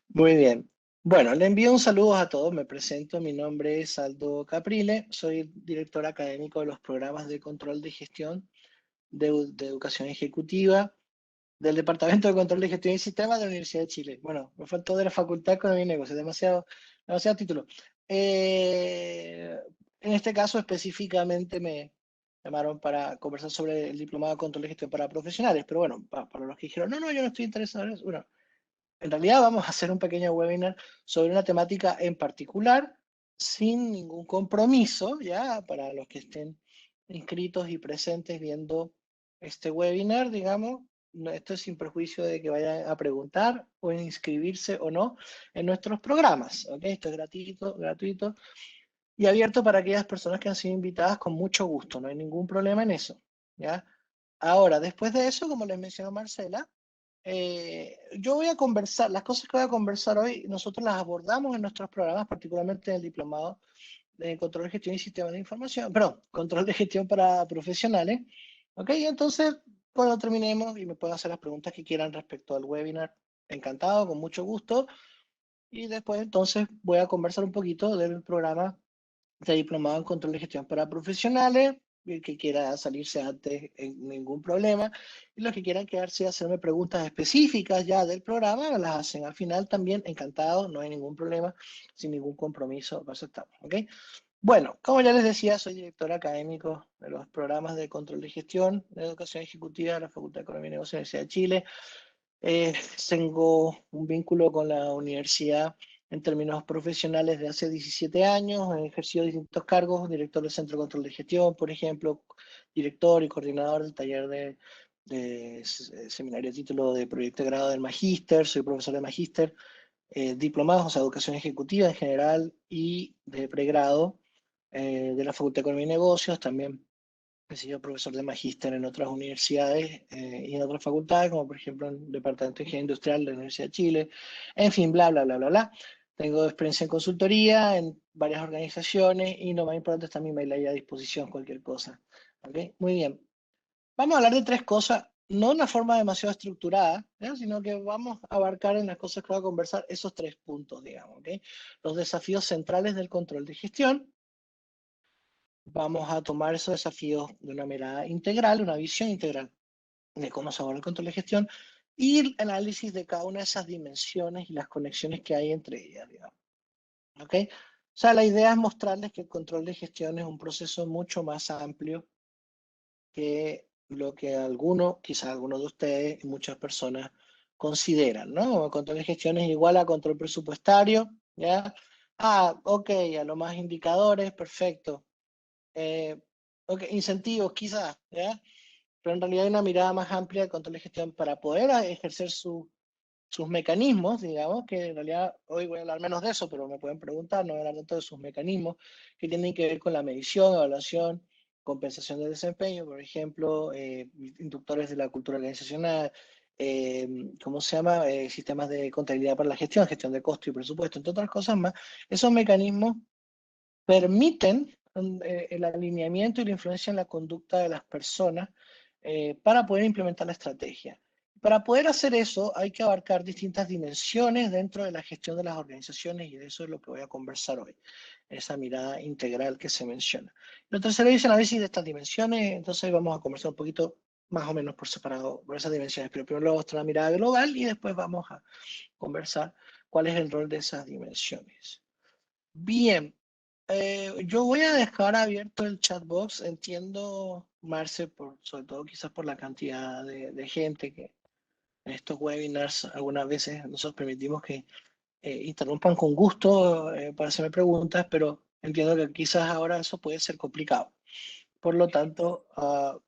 Muy bien. Bueno, le envío un saludo a todos. Me presento. Mi nombre es Aldo Caprile. Soy director académico de los programas de control de gestión de educación ejecutiva del Departamento de Control de Gestión y Sistemas de la Universidad de Chile. Bueno, me faltó de la Facultad de Economía y Negocios. Demasiado título. En este caso específicamente me llamaron para conversar sobre el Diplomado de Control de Gestión para Profesionales. Pero bueno, para los que dijeron, no, yo no estoy interesado en eso. Bueno, en realidad vamos a hacer un pequeño webinar sobre una temática en particular, sin ningún compromiso, ya para los que estén inscritos y presentes viendo este webinar, digamos. Esto es sin perjuicio de que vayan a preguntar o inscribirse o no en nuestros programas. ¿Ok? Esto es gratuito y abierto para aquellas personas que han sido invitadas con mucho gusto. No hay ningún problema en eso. ¿Ya? Ahora, después de eso, como les mencionó Marcela, yo voy a conversar, las cosas que voy a conversar hoy, nosotros las abordamos en nuestros programas, particularmente en el diplomado de control de gestión y sistemas de información, perdón, control de gestión para profesionales. Ok, entonces, cuando terminemos y me pueden hacer las preguntas que quieran respecto al webinar, encantado, con mucho gusto. Y después, entonces, voy a conversar un poquito del programa de diplomado en control de gestión para profesionales. El que quiera salirse antes, ningún problema. Y los que quieran quedarse y hacerme preguntas específicas ya del programa, me las hacen al final también, encantado, no hay ningún problema, sin ningún compromiso, lo aceptamos. ¿Ok? Bueno, como ya les decía, soy director académico de los programas de control de gestión de educación ejecutiva de la Facultad de Economía y Negocios de la Universidad de Chile. Eh, Tengo un vínculo con la universidad en términos profesionales de hace 17 años. He ejercido distintos cargos: director del Centro de Control de Gestión, por ejemplo, director y coordinador del taller de seminario de título de proyecto de grado del magíster. Soy profesor de magíster, diplomados, o sea, educación ejecutiva en general y de pregrado de la Facultad de Economía y Negocios. También he sido profesor de magíster en otras universidades y en otras facultades, como por ejemplo en el Departamento de Ingeniería Industrial de la Universidad de Chile. En fin, bla, bla, bla, bla, bla. Tengo experiencia en consultoría en varias organizaciones y lo más importante está mi mail ahí a disposición, cualquier cosa. ¿Ok? Muy bien. Vamos a hablar de tres cosas, no de una forma demasiado estructurada, ¿ya? Sino que vamos a abarcar en las cosas que voy a conversar esos tres puntos, digamos. ¿Ok? Los desafíos centrales del control de gestión. Vamos a tomar esos desafíos de una mirada integral, una visión integral de cómo se aborda el control de gestión y el análisis de cada una de esas dimensiones y las conexiones que hay entre ellas, digamos. ¿Ok? O sea, la idea es mostrarles que el control de gestión es un proceso mucho más amplio que lo que algunos, quizás algunos de ustedes y muchas personas consideran, ¿no? El control de gestión es igual a control presupuestario, ¿ya? Ah, ok, a lo más indicadores, perfecto. Eh, ok, incentivos quizás, ¿ya? Pero en realidad hay una mirada más amplia de control de gestión para poder ejercer sus mecanismos, digamos, que en realidad hoy voy a hablar menos de eso, pero me pueden preguntar, no voy a hablar tanto de sus mecanismos, que tienen que ver con la medición, evaluación, compensación de desempeño, por ejemplo, inductores de la cultura organizacional, eh, ¿cómo se llama? Sistemas de contabilidad para la gestión de costo y presupuesto, entre otras cosas más. Esos mecanismos permiten el alineamiento y la influencia en la conducta de las personas para poder implementar la estrategia. Para poder hacer eso hay que abarcar distintas dimensiones dentro de la gestión de las organizaciones y de eso es lo que voy a conversar hoy, esa mirada integral que se menciona. Lo tercero es el análisis de estas dimensiones, entonces vamos a conversar un poquito más o menos por separado por esas dimensiones, pero primero vamos a tener una mirada global y después vamos a conversar cuál es el rol de esas dimensiones. Bien, yo voy a dejar abierto el chat box. Entiendo, Marce, sobre todo quizás por la cantidad de gente que en estos webinars algunas veces nosotros permitimos que interrumpan con gusto para hacerme preguntas, pero entiendo que quizás ahora eso puede ser complicado. Por lo tanto,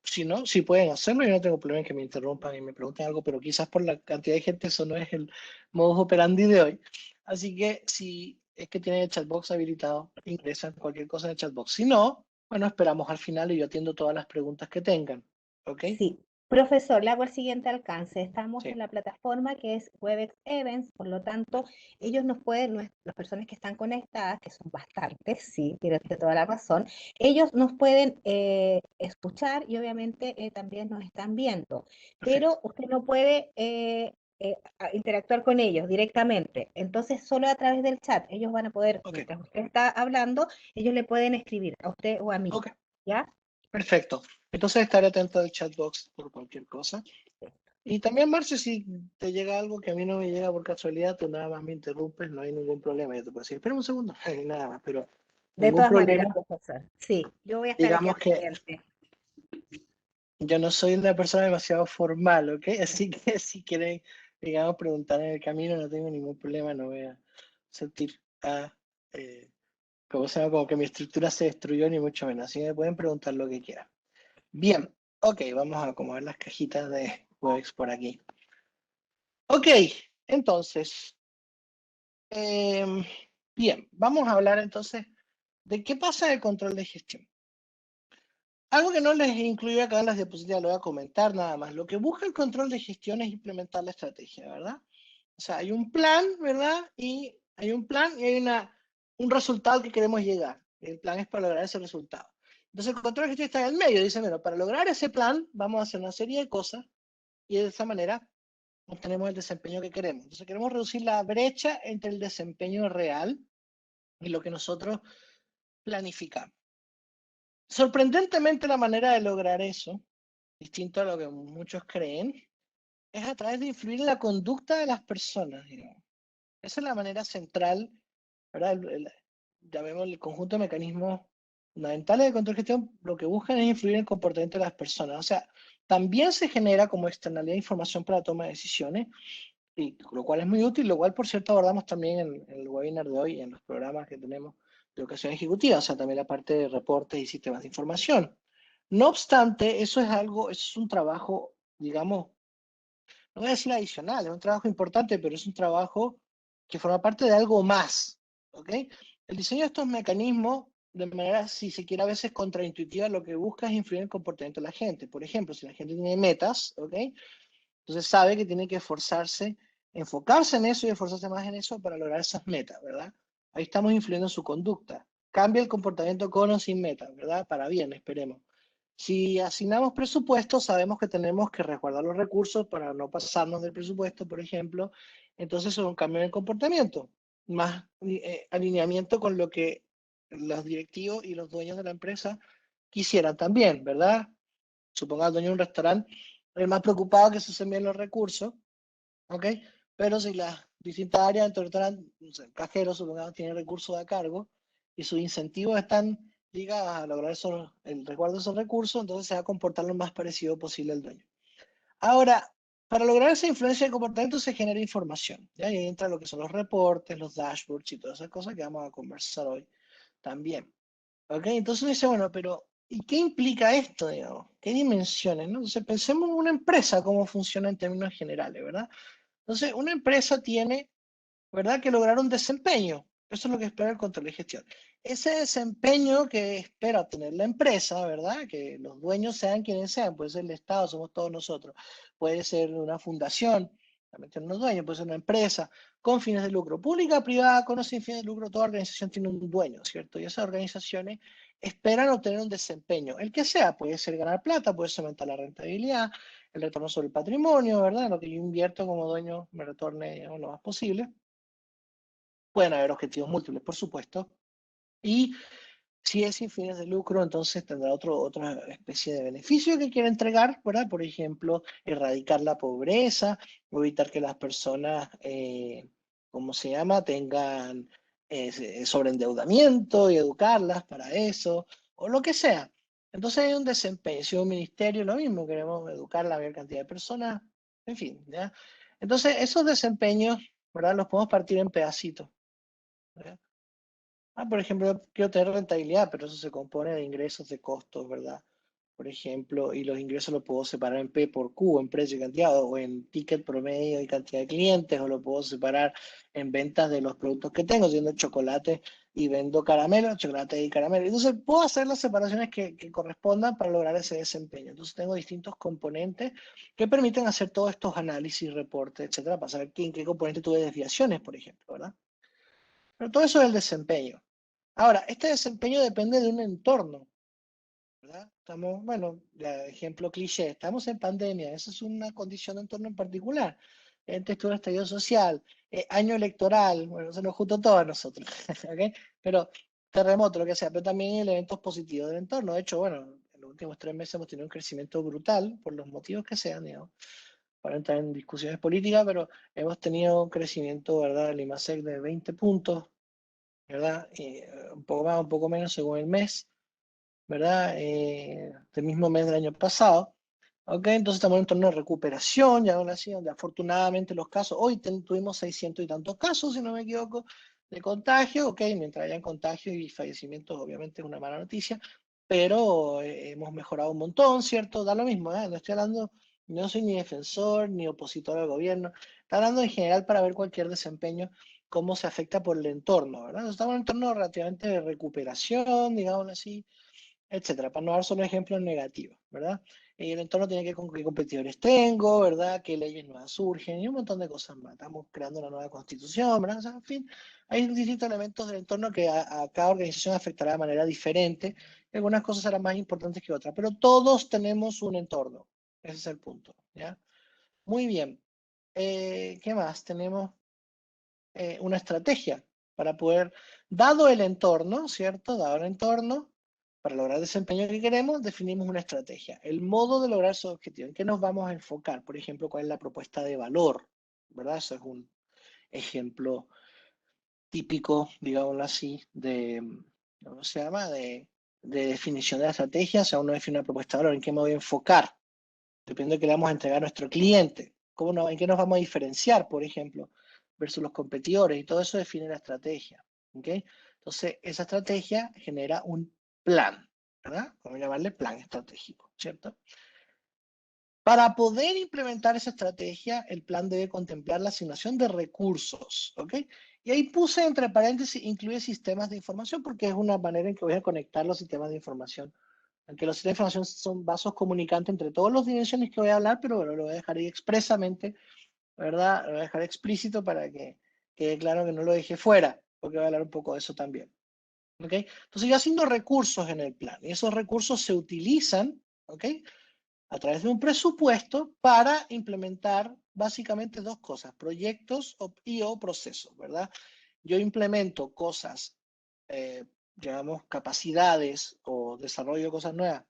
si no, si pueden hacerlo, yo no tengo problema en que me interrumpan y me pregunten algo, pero quizás por la cantidad de gente eso no es el modus operandi de hoy. Así que si es que tienen el chatbox habilitado, ingresan cualquier cosa en el chatbox. Si no, bueno, esperamos al final y yo atiendo todas las preguntas que tengan. ¿Ok? Sí, profesor, le hago el siguiente alcance. Estamos en Sí, la plataforma que es Webex Events, por lo tanto, ellos nos pueden, las personas que están conectadas, que son bastantes, sí, tiene usted toda la razón, ellos nos pueden escuchar y obviamente también nos están viendo, pero perfecto. usted no puede interactuar con ellos directamente. Entonces, solo a través del chat, ellos van a poder, Ok, mientras usted está hablando, ellos le pueden escribir a usted o a mí, ok, ¿ya? perfecto. Entonces estaré atento al chat box por cualquier cosa. Y también, Marcio, si te llega algo que a mí no me llega por casualidad, tú nada más me interrumpes, no hay ningún problema. Yo te puedo decir, espera un segundo, nada más, pero De ningún todas maneras, problema. profesor. Sí, yo voy a estar aquí Digamos al que pendiente. yo no soy una persona demasiado formal, ¿ok? Así que si quieren, digamos, preguntar en el camino, no tengo ningún problema, no voy a sentir, eh, como se llama, como que mi estructura se destruyó, ni mucho menos. Así que me pueden preguntar lo que quieran. Bien, ok, vamos a acomodar las cajitas de Webex por aquí. Ok, entonces, em, bien, vamos a hablar entonces de qué pasa en el control de gestión. Algo que no les incluyo acá en las diapositivas, lo voy a comentar nada más. Lo que busca el control de gestión es implementar la estrategia, ¿verdad? O sea, hay un plan, ¿verdad? Y hay un plan y hay un resultado que queremos llegar. El plan es para lograr ese resultado. Entonces el control de gestión está en el medio. Dice, bueno, para lograr ese plan vamos a hacer una serie de cosas y de esa manera obtenemos el desempeño que queremos. Entonces queremos reducir la brecha entre el desempeño real y lo que nosotros planificamos. Sorprendentemente la manera de lograr eso, distinto a lo que muchos creen, es a través de influir en la conducta de las personas, digamos. Esa es la manera central, ¿verdad? Llamémosle el conjunto de mecanismos fundamentales de control de gestión, lo que buscan es influir en el comportamiento de las personas. O sea, también se genera como externalidad de información para la toma de decisiones, y lo cual es muy útil, lo cual por cierto abordamos también en el webinar de hoy y en los programas que tenemos de educación ejecutiva, o sea, también la parte de reportes y sistemas de información. No obstante, eso es algo, eso es un trabajo, digamos, no voy a decir adicional, es un trabajo importante, pero es un trabajo que forma parte de algo más, ¿ok? El diseño de estos mecanismos, de manera, si se quiere, a veces contraintuitiva, lo que busca es influir en el comportamiento de la gente. Por ejemplo, si la gente tiene metas, ¿ok? Entonces sabe que tiene que esforzarse, enfocarse en eso y esforzarse más en eso para lograr esas metas, ¿verdad? Ahí estamos influyendo en su conducta. Cambia el comportamiento con o sin metas, ¿verdad? Para bien, esperemos. Si asignamos presupuesto, sabemos que tenemos que resguardar los recursos para no pasarnos del presupuesto, por ejemplo. Entonces, eso es un cambio en el comportamiento, más alineamiento con lo que los directivos y los dueños de la empresa quisieran también, ¿verdad? Suponga el dueño de un restaurante, el más preocupado que se usen bien los recursos, ¿ok? Pero si las distintas áreas dentro del restaurante, no sé, el cajero, supongamos, tiene recursos a cargo y sus incentivos están ligados a lograr el resguardo de esos recursos, entonces se va a comportar lo más parecido posible al dueño. Ahora, para lograr esa influencia de comportamiento se genera información, ¿ya? Y ahí entra lo que son los reportes, los dashboards y todas esas cosas que vamos a conversar hoy también. ¿Ok? Entonces uno dice, bueno, pero ¿y qué implica esto, digamos? ¿Qué dimensiones, no? Entonces pensemos en una empresa, cómo funciona en términos generales, ¿verdad? Entonces, una empresa tiene, ¿verdad?, que lograr un desempeño. Eso es lo que espera el control de gestión. Ese desempeño que espera tener la empresa, ¿verdad? Que los dueños sean quienes sean, puede ser el Estado, somos todos nosotros, puede ser una fundación, también tiene unos dueños, puede ser una empresa con fines de lucro, pública, privada, con o sin fines de lucro, toda organización tiene un dueño, ¿cierto? Y esas organizaciones esperan obtener un desempeño, el que sea, puede ser ganar plata, puede ser aumentar la rentabilidad, el retorno sobre el patrimonio, ¿verdad? Lo que yo invierto como dueño me retorne, digamos, lo más posible. Pueden haber objetivos múltiples, por supuesto. Y si es sin fines de lucro, entonces tendrá otra especie de beneficio que quiere entregar, ¿verdad? Por ejemplo, erradicar la pobreza, o evitar que las personas, ¿cómo se llama?, tengan sobreendeudamiento y educarlas para eso, o lo que sea. Entonces hay un desempeño, si un ministerio, lo mismo, queremos educar a la mayor cantidad de personas, en fin, ¿ya? Entonces esos desempeños, ¿verdad?, los podemos partir en pedacitos, ¿verdad? Por ejemplo, quiero tener rentabilidad, pero eso se compone de ingresos, de costos, ¿verdad? Por ejemplo, y los ingresos los puedo separar en P por Q, en precio y cantidad, o en ticket promedio y cantidad de clientes, o lo puedo separar en ventas de los productos que tengo, siendo chocolate y vendo caramelo, chocolate y caramelo. Entonces, puedo hacer las separaciones que correspondan para lograr ese desempeño. Entonces, tengo distintos componentes que permiten hacer todos estos análisis, reportes, etcétera, para saber en qué componente tuve desviaciones, por ejemplo, ¿verdad? Pero todo eso es el desempeño. Ahora, este desempeño depende de un entorno, ¿verdad? Estamos, bueno, ejemplo cliché, estamos en pandemia, esa es una condición de entorno en particular. estuvo el estallido social, año electoral, bueno, se nos juntó todo a nosotros, ¿ok? Pero terremoto, lo que sea, pero también elementos positivos del entorno. De hecho, bueno, en los últimos 3 meses hemos tenido un crecimiento brutal, por los motivos que sean, digamos, para entrar en discusiones políticas, pero hemos tenido un crecimiento, ¿verdad? El IMASEC de 20 puntos, ¿verdad? Un poco más, un poco menos según el mes, ¿verdad? Del mismo mes del año pasado. ¿Ok? Entonces estamos en un entorno de recuperación, ya aún así, donde afortunadamente los casos, hoy tuvimos 600 y tantos casos, si no me equivoco, de contagio, ¿ok? Mientras hayan contagios y fallecimientos, obviamente es una mala noticia, pero hemos mejorado un montón, ¿cierto? Da lo mismo, ¿eh? No estoy hablando, no soy ni defensor ni opositor al gobierno, estoy hablando en general para ver cualquier desempeño, cómo se afecta por el entorno, ¿verdad? Entonces, estamos en un entorno relativamente de recuperación, digamos así, etcétera, para no dar solo ejemplos negativos, ¿verdad? Y el entorno tiene que ver con qué competidores tengo, ¿verdad? Qué leyes nuevas surgen y un montón de cosas más. Estamos creando una nueva constitución, ¿verdad? O sea, en fin, hay distintos elementos del entorno que a cada organización afectará de manera diferente. Algunas cosas serán más importantes que otras, pero todos tenemos un entorno. Ese es el punto, ¿ya? Muy bien. ¿Qué más? Tenemos una estrategia para poder, dado el entorno, ¿cierto? Dado el entorno, para lograr el desempeño que queremos, definimos una estrategia. El modo de lograr esos objetivos, ¿en qué nos vamos a enfocar? Por ejemplo, ¿cuál es la propuesta de valor? ¿Verdad? Eso es un ejemplo típico, digámoslo así, de, ¿cómo se llama? De definición de la estrategia. O sea, uno define una propuesta de valor, ¿en qué me voy a enfocar? Depende de qué le vamos a entregar a nuestro cliente. ¿En qué nos vamos a diferenciar, por ejemplo, versus los competidores? Y todo eso define la estrategia. ¿Ok? Entonces, esa estrategia genera un plan, ¿verdad? Vamos a llamarle plan estratégico, ¿cierto? Para poder implementar esa estrategia, el plan debe contemplar la asignación de recursos, ¿ok? Y ahí puse entre paréntesis, incluye sistemas de información, porque es una manera en que voy a conectar los sistemas de información. Aunque los sistemas de información son vasos comunicantes entre todas las dimensiones que voy a hablar, pero bueno, lo voy a dejar ahí expresamente, ¿verdad? Lo voy a dejar explícito para que quede claro que no lo dejé fuera, porque voy a hablar un poco de eso también. ¿Ok? Entonces yo asigno recursos en el plan, y esos recursos se utilizan, ¿ok? A través de un presupuesto para implementar básicamente dos cosas, proyectos y o procesos, ¿verdad? Yo implemento cosas, digamos, capacidades o desarrollo cosas nuevas,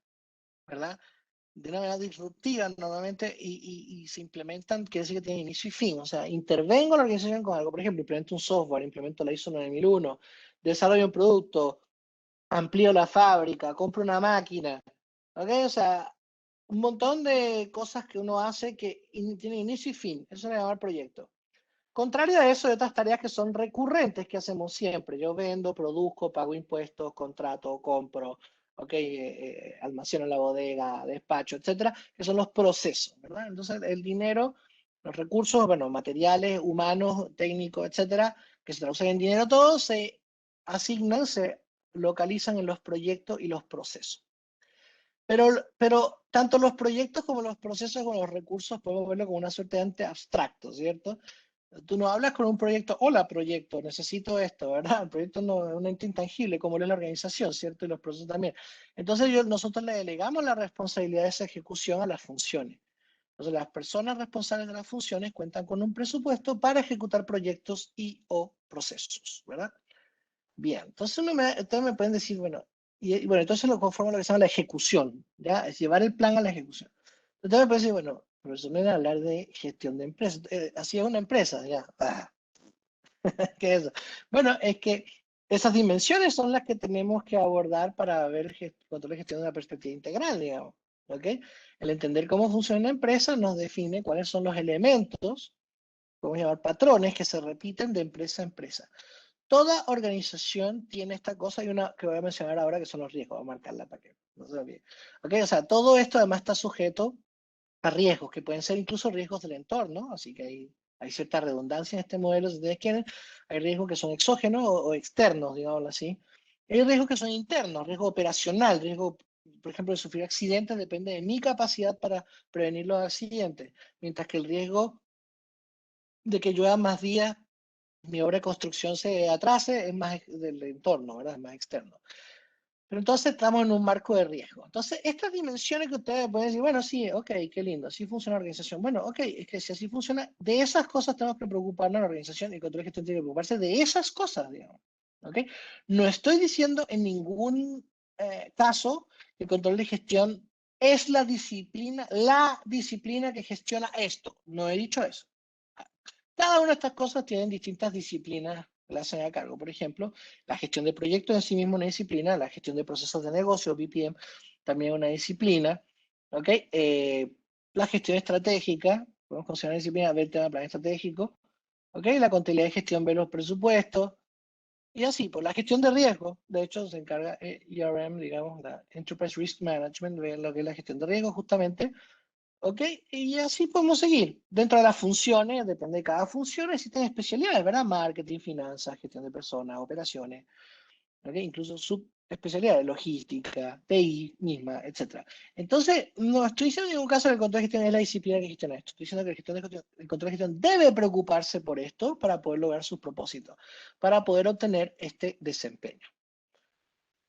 ¿verdad? De una manera disruptiva normalmente y se implementan, quiere decir que tienen inicio y fin, o sea, intervengo en la organización con algo, por ejemplo, implemento un software, implemento la ISO 9001, desarrollo un producto, amplío la fábrica, compro una máquina, ¿ok? O sea, un montón de cosas que uno hace que tienen inicio y fin. Eso se llama proyecto. Contrario a eso, hay otras tareas que son recurrentes que hacemos siempre. Yo vendo, produzco, pago impuestos, contrato, compro, okay, almaceno en la bodega, despacho, etcétera, que son los procesos, ¿verdad? Entonces, el dinero, los recursos, bueno, materiales, humanos, técnicos, etcétera, que se traducen en dinero, todos se asignan, se localizan en los proyectos y los procesos. Pero tanto los proyectos como los procesos como los recursos podemos verlo como una suerte de ente abstracto, ¿cierto? Tú no hablas con un proyecto, hola proyecto, necesito esto, ¿verdad? El proyecto no es un ente intangible como lo es la organización, ¿cierto? Y los procesos también. Entonces nosotros le delegamos la responsabilidad de esa ejecución a las funciones. Entonces las personas responsables de las funciones cuentan con un presupuesto para ejecutar proyectos y o procesos, ¿verdad? Bien, entonces me pueden decir, bueno, y bueno, entonces lo conforma lo que se llama la ejecución, ¿ya? Es llevar el plan a la ejecución. Entonces me pueden decir, bueno, profesor, no era hablar de gestión de empresas. Así es una empresa, ya. ¿Qué es eso? Bueno, es que esas dimensiones son las que tenemos que abordar para ver control de gestión de una perspectiva integral, digamos. ¿Ok? El entender cómo funciona una empresa nos define cuáles son los elementos, podemos llamar patrones, que se repiten de empresa a empresa. Toda organización tiene esta cosa y una que voy a mencionar ahora que son los riesgos. Voy a marcarla para que no se olvide. ¿Ok? O sea, todo esto además está sujeto a riesgos, que pueden ser incluso riesgos del entorno, así que hay cierta redundancia en este modelo, si ustedes quieren. Hay riesgos que son exógenos o externos, digámoslo así. Hay riesgos que son internos, riesgo operacional, riesgo, por ejemplo, de sufrir accidentes depende de mi capacidad para prevenir los accidentes, mientras que el riesgo de que llueva más días mi obra de construcción se atrase, es más del entorno, ¿verdad? Es más externo. Pero entonces estamos en un marco de riesgo. Entonces, estas dimensiones que ustedes pueden decir, bueno, sí, ok, qué lindo, así funciona la organización. Bueno, ok, es que si así funciona, de esas cosas tenemos que preocuparnos la organización y el control de gestión tiene que preocuparse de esas cosas, digamos. ¿Ok? No estoy diciendo en ningún caso que el control de gestión es la disciplina que gestiona esto. No he dicho eso. Cada una de estas cosas tienen distintas disciplinas que la hacen a cargo. Por ejemplo, la gestión de proyectos en sí mismo es una disciplina, la gestión de procesos de negocio, BPM, también es una disciplina. ¿Ok? La gestión estratégica, podemos considerar una disciplina, ver el tema de plan estratégico. ¿Ok? La contabilidad de gestión, ver los presupuestos. Y así, por la gestión de riesgo, de hecho, se encarga ERM, digamos, la Enterprise Risk Management, de lo que es la gestión de riesgo, justamente. ¿Ok? Y así podemos seguir. Dentro de las funciones, depende de cada función, existen especialidades, ¿verdad? Marketing, finanzas, gestión de personas, operaciones, ¿ok? Incluso subespecialidades, logística, TI misma, etcétera. Entonces, no estoy diciendo en ningún caso que el control de gestión es la disciplina que gestiona esto. Estoy diciendo que el control de gestión debe preocuparse por esto para poder lograr sus propósitos, para poder obtener este desempeño.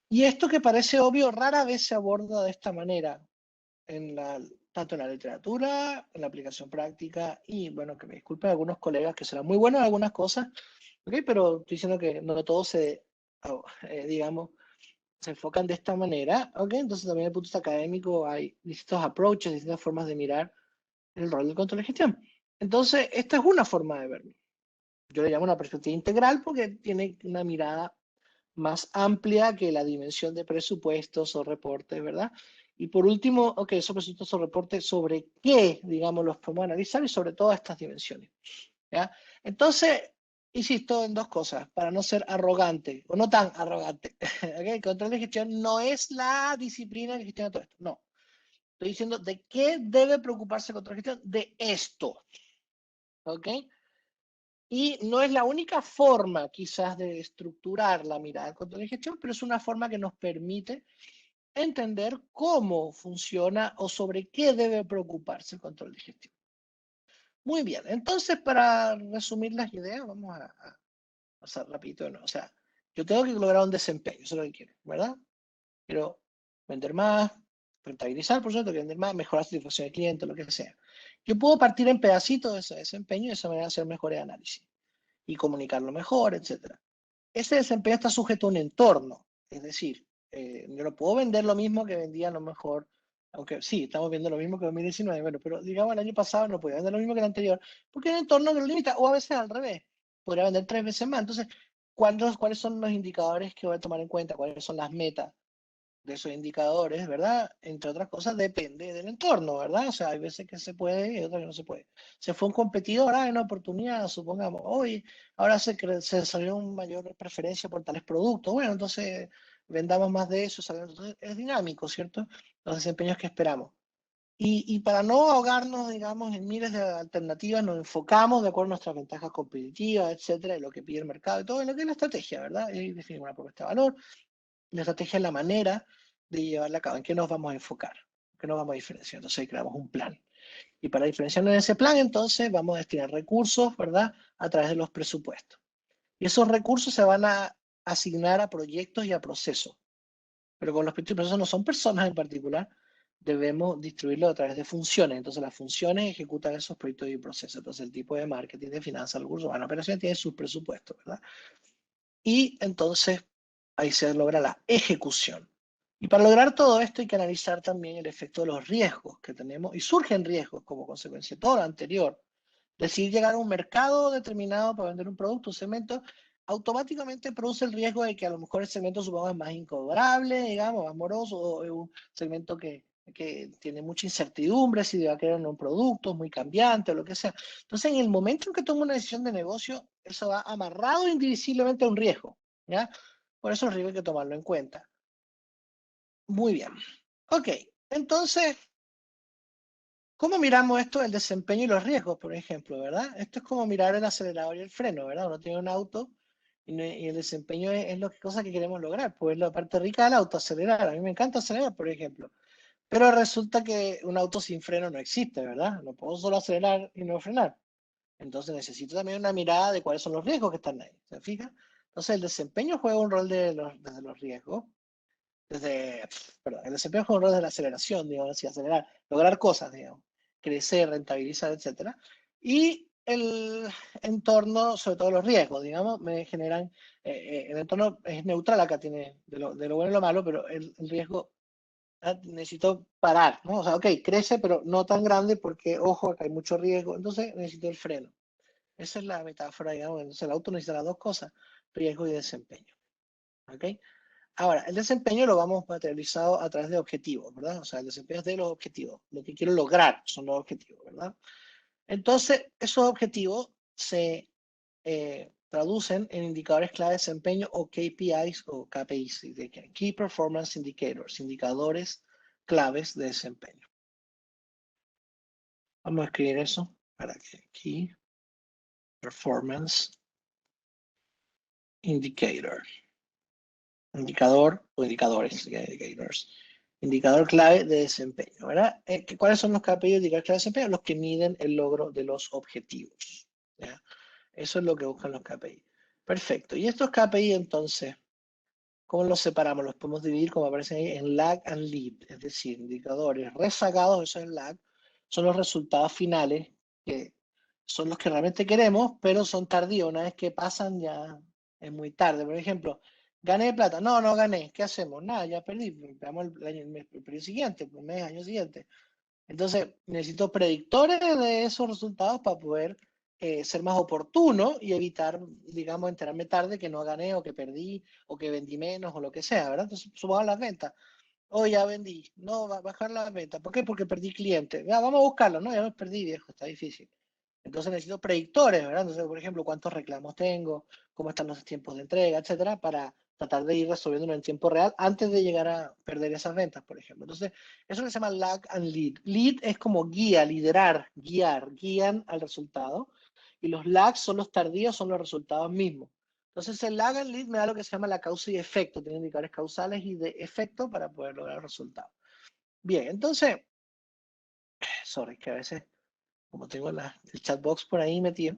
Y esto que parece obvio, rara vez se aborda de esta manera tanto en la literatura, en la aplicación práctica, y bueno, que me disculpen algunos colegas que serán muy buenos en algunas cosas, ¿ok? Pero estoy diciendo que no todos digamos, se enfocan de esta manera, ¿ok? Entonces también desde el punto de vista académico hay distintos approaches, distintas formas de mirar el rol del control de gestión. Entonces, esta es una forma de verlo. Yo le llamo una perspectiva integral porque tiene una mirada más amplia que la dimensión de presupuestos o reportes, ¿verdad? Y por último, ok, esos presupuestos o reportes, ¿sobre qué, digamos, los podemos analizar y sobre todas estas dimensiones? ¿Ya? Entonces, insisto en dos cosas, para no ser arrogante, o no tan arrogante. ¿Okay? Control de gestión no es la disciplina que gestiona todo esto, no. Estoy diciendo de qué debe preocuparse el control de gestión, de esto. ¿Ok? Y no es la única forma quizás de estructurar la mirada del control de gestión, pero es una forma que nos permite entender cómo funciona o sobre qué debe preocuparse el control de gestión. Muy bien, entonces para resumir las ideas, vamos a pasar rapidito, ¿no? O sea, yo tengo que lograr un desempeño, eso es lo que quiero, ¿verdad? Quiero vender más, rentabilizar, por supuesto, vender más, mejorar la satisfacción del cliente, lo que sea. Yo puedo partir en pedacitos de ese desempeño y de esa manera hacer mejores análisis y comunicarlo mejor, etcétera. Ese desempeño está sujeto a un entorno, es decir, yo no puedo vender lo mismo que vendía a lo mejor, aunque sí, estamos viendo lo mismo que en 2019, bueno, pero digamos el año pasado no podía vender lo mismo que el anterior, porque el entorno me lo limita, o a veces al revés, podría vender 3 veces más. Entonces, ¿cuáles son los indicadores que voy a tomar en cuenta? ¿Cuáles son las metas de esos indicadores, ¿verdad? Entre otras cosas, depende del entorno, ¿verdad? O sea, hay veces que se puede y otras que no se puede. Se fue un competidor, hay una oportunidad, supongamos, hoy, ahora se salió una mayor preferencia por tales productos, bueno, entonces vendamos más de eso, entonces es dinámico, ¿cierto? Los desempeños que esperamos. Y para no ahogarnos, digamos, en miles de alternativas, nos enfocamos de acuerdo a nuestras ventajas competitivas, etcétera, y lo que pide el mercado y todo, en lo que es la estrategia, ¿verdad? Y definimos una propuesta de valor. La estrategia es la manera de llevarla a cabo, en qué nos vamos a enfocar, en qué nos vamos a diferenciar. Entonces ahí creamos un plan. Y para diferenciarnos en ese plan, entonces vamos a destinar recursos, ¿verdad? A través de los presupuestos. Y esos recursos se van a asignar a proyectos y a procesos. Pero con los proyectos y procesos no son personas en particular, debemos distribuirlo a través de funciones. Entonces las funciones ejecutan esos proyectos y procesos. Entonces el tipo de marketing, de finanzas, recursos humanos, operaciones tiene sus presupuestos, ¿verdad? Y entonces ahí se logra la ejecución. Y para lograr todo esto hay que analizar también el efecto de los riesgos que tenemos y surgen riesgos como consecuencia de todo lo anterior. Decidir llegar a un mercado determinado para vender un producto, un segmento, automáticamente produce el riesgo de que a lo mejor el segmento suponga más incobrable, digamos, más moroso, o es un segmento que tiene mucha incertidumbre si va a querer un producto muy cambiante o lo que sea. Entonces, en el momento en que tomo una decisión de negocio, eso va amarrado indivisiblemente a un riesgo, ¿ya? Por eso el riesgo hay que tomarlo en cuenta. Muy bien. Ok, entonces, ¿cómo miramos esto del desempeño y los riesgos, por ejemplo, verdad? Esto es como mirar el acelerador y el freno, ¿verdad? Uno tiene un auto y el desempeño es lo que cosa que queremos lograr, pues la parte rica del auto, acelerar. A mí me encanta acelerar, por ejemplo. Pero resulta que un auto sin freno no existe, ¿verdad? No puedo solo acelerar y no frenar. Entonces necesito también una mirada de cuáles son los riesgos que están ahí, ¿se fija? Entonces el desempeño juega un rol desde los riesgos. perdón, el desempeño es como de la aceleración, digamos así, acelerar, lograr cosas, digamos, crecer, rentabilizar, etcétera. Y el entorno, sobre todo los riesgos, digamos, me generan, el entorno es neutral acá, tiene de lo bueno y lo malo, pero el riesgo necesito parar, ¿no? O sea, ok, crece, pero no tan grande porque, ojo, acá hay mucho riesgo, entonces necesito el freno. Esa es la metáfora, digamos, entonces el auto necesita las dos cosas, riesgo y desempeño, ¿ok? Ahora, el desempeño lo vamos materializado a través de objetivos, ¿verdad? O sea, el desempeño es de los objetivos, lo que quiero lograr son los objetivos, ¿verdad? Entonces, esos objetivos se traducen en indicadores clave de desempeño o KPIs o KPIs, Key Performance Indicators, indicadores claves de desempeño. Vamos a escribir eso para que Key Performance Indicator, indicador o indicadores, indicators, indicador clave de desempeño, ¿verdad? ¿Cuáles son los KPIs de indicadores clave de desempeño? Los que miden el logro de los objetivos, ¿ya? Eso es lo que buscan los KPI. Perfecto. Y estos KPI, entonces, ¿cómo los separamos? Los podemos dividir, como aparecen ahí, en lag and lead, es decir, indicadores rezagados, eso es lag, son los resultados finales, que son los que realmente queremos, pero son tardíos. Una vez que pasan, ya es muy tarde. Por ejemplo, ¿gané plata? No, no gané. ¿Qué hacemos? Nada, ya perdí. Veamos el periodo siguiente, el mes, año siguiente. Entonces, necesito predictores de esos resultados para poder ser más oportuno y evitar, digamos, enterarme tarde que no gané o que perdí o que vendí menos o lo que sea, ¿verdad? Entonces, subamos las ventas. Oh, ya vendí. No, va a bajar la venta. ¿Por qué? Porque perdí cliente. Ya, vamos a buscarlo. No, ya los perdí, viejo. Está difícil. Entonces necesito predictores, ¿verdad? Entonces, por ejemplo, cuántos reclamos tengo, cómo están los tiempos de entrega, etcétera, para tratar de ir resolviéndolo en tiempo real antes de llegar a perder esas ventas, por ejemplo. Entonces, eso que se llama lag and lead. Lead es como guía, liderar, guiar, guían al resultado. Y los lags son los tardíos, son los resultados mismos. Entonces, el lag and lead me da lo que se llama la causa y efecto. Tiene indicadores causales y de efecto para poder lograr el resultado. Bien, entonces, sorry, que a veces como tengo el chatbox por ahí metido,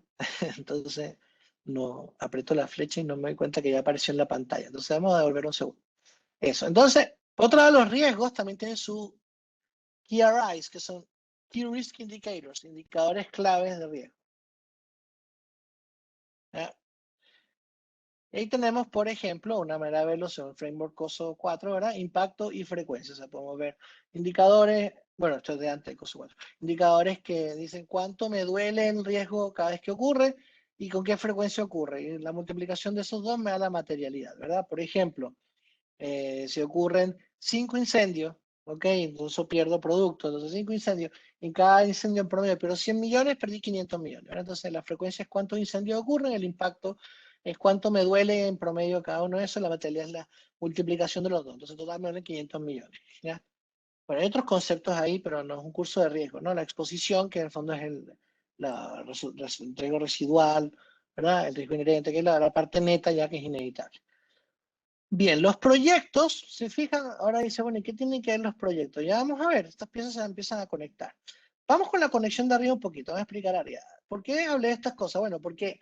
entonces no aprieto la flecha y no me doy cuenta que ya apareció en la pantalla. Entonces vamos a devolver un segundo. Eso. Entonces, otro de los riesgos también tiene su KRIs, que son Key Risk Indicators, indicadores claves de riesgo. ¿Ya? Y ahí tenemos, por ejemplo, una manera de verlo según el framework COSO 4, ¿verdad? Impacto y frecuencia. O sea, podemos ver indicadores, bueno, esto es de antes de COSO 4, indicadores que dicen cuánto me duele el riesgo cada vez que ocurre y con qué frecuencia ocurre. Y la multiplicación de esos dos me da la materialidad, ¿verdad? Por ejemplo, si ocurren 5 incendios, ¿ok? Entonces pierdo producto, entonces 5 incendios. En cada incendio en promedio pierdo 100 millones, perdí 500 millones. ¿Verdad? Entonces la frecuencia es cuántos incendios ocurren, el impacto es cuánto me duele en promedio cada uno de esos, la materialidad es la multiplicación de los dos. Entonces total me duelen 500 millones. ¿Ya? Bueno, hay otros conceptos ahí, pero no es un curso de riesgo, ¿no? La exposición, que en el fondo es el riesgo residual, ¿verdad? El riesgo inherente, que es la parte neta ya que es inevitable. Bien, los proyectos, se fijan, ahora dice, bueno, ¿y qué tienen que ver los proyectos? Ya vamos a ver, estas piezas se empiezan a conectar. Vamos con la conexión de arriba un poquito, voy a explicar área. ¿Por qué hablé de estas cosas? Bueno, porque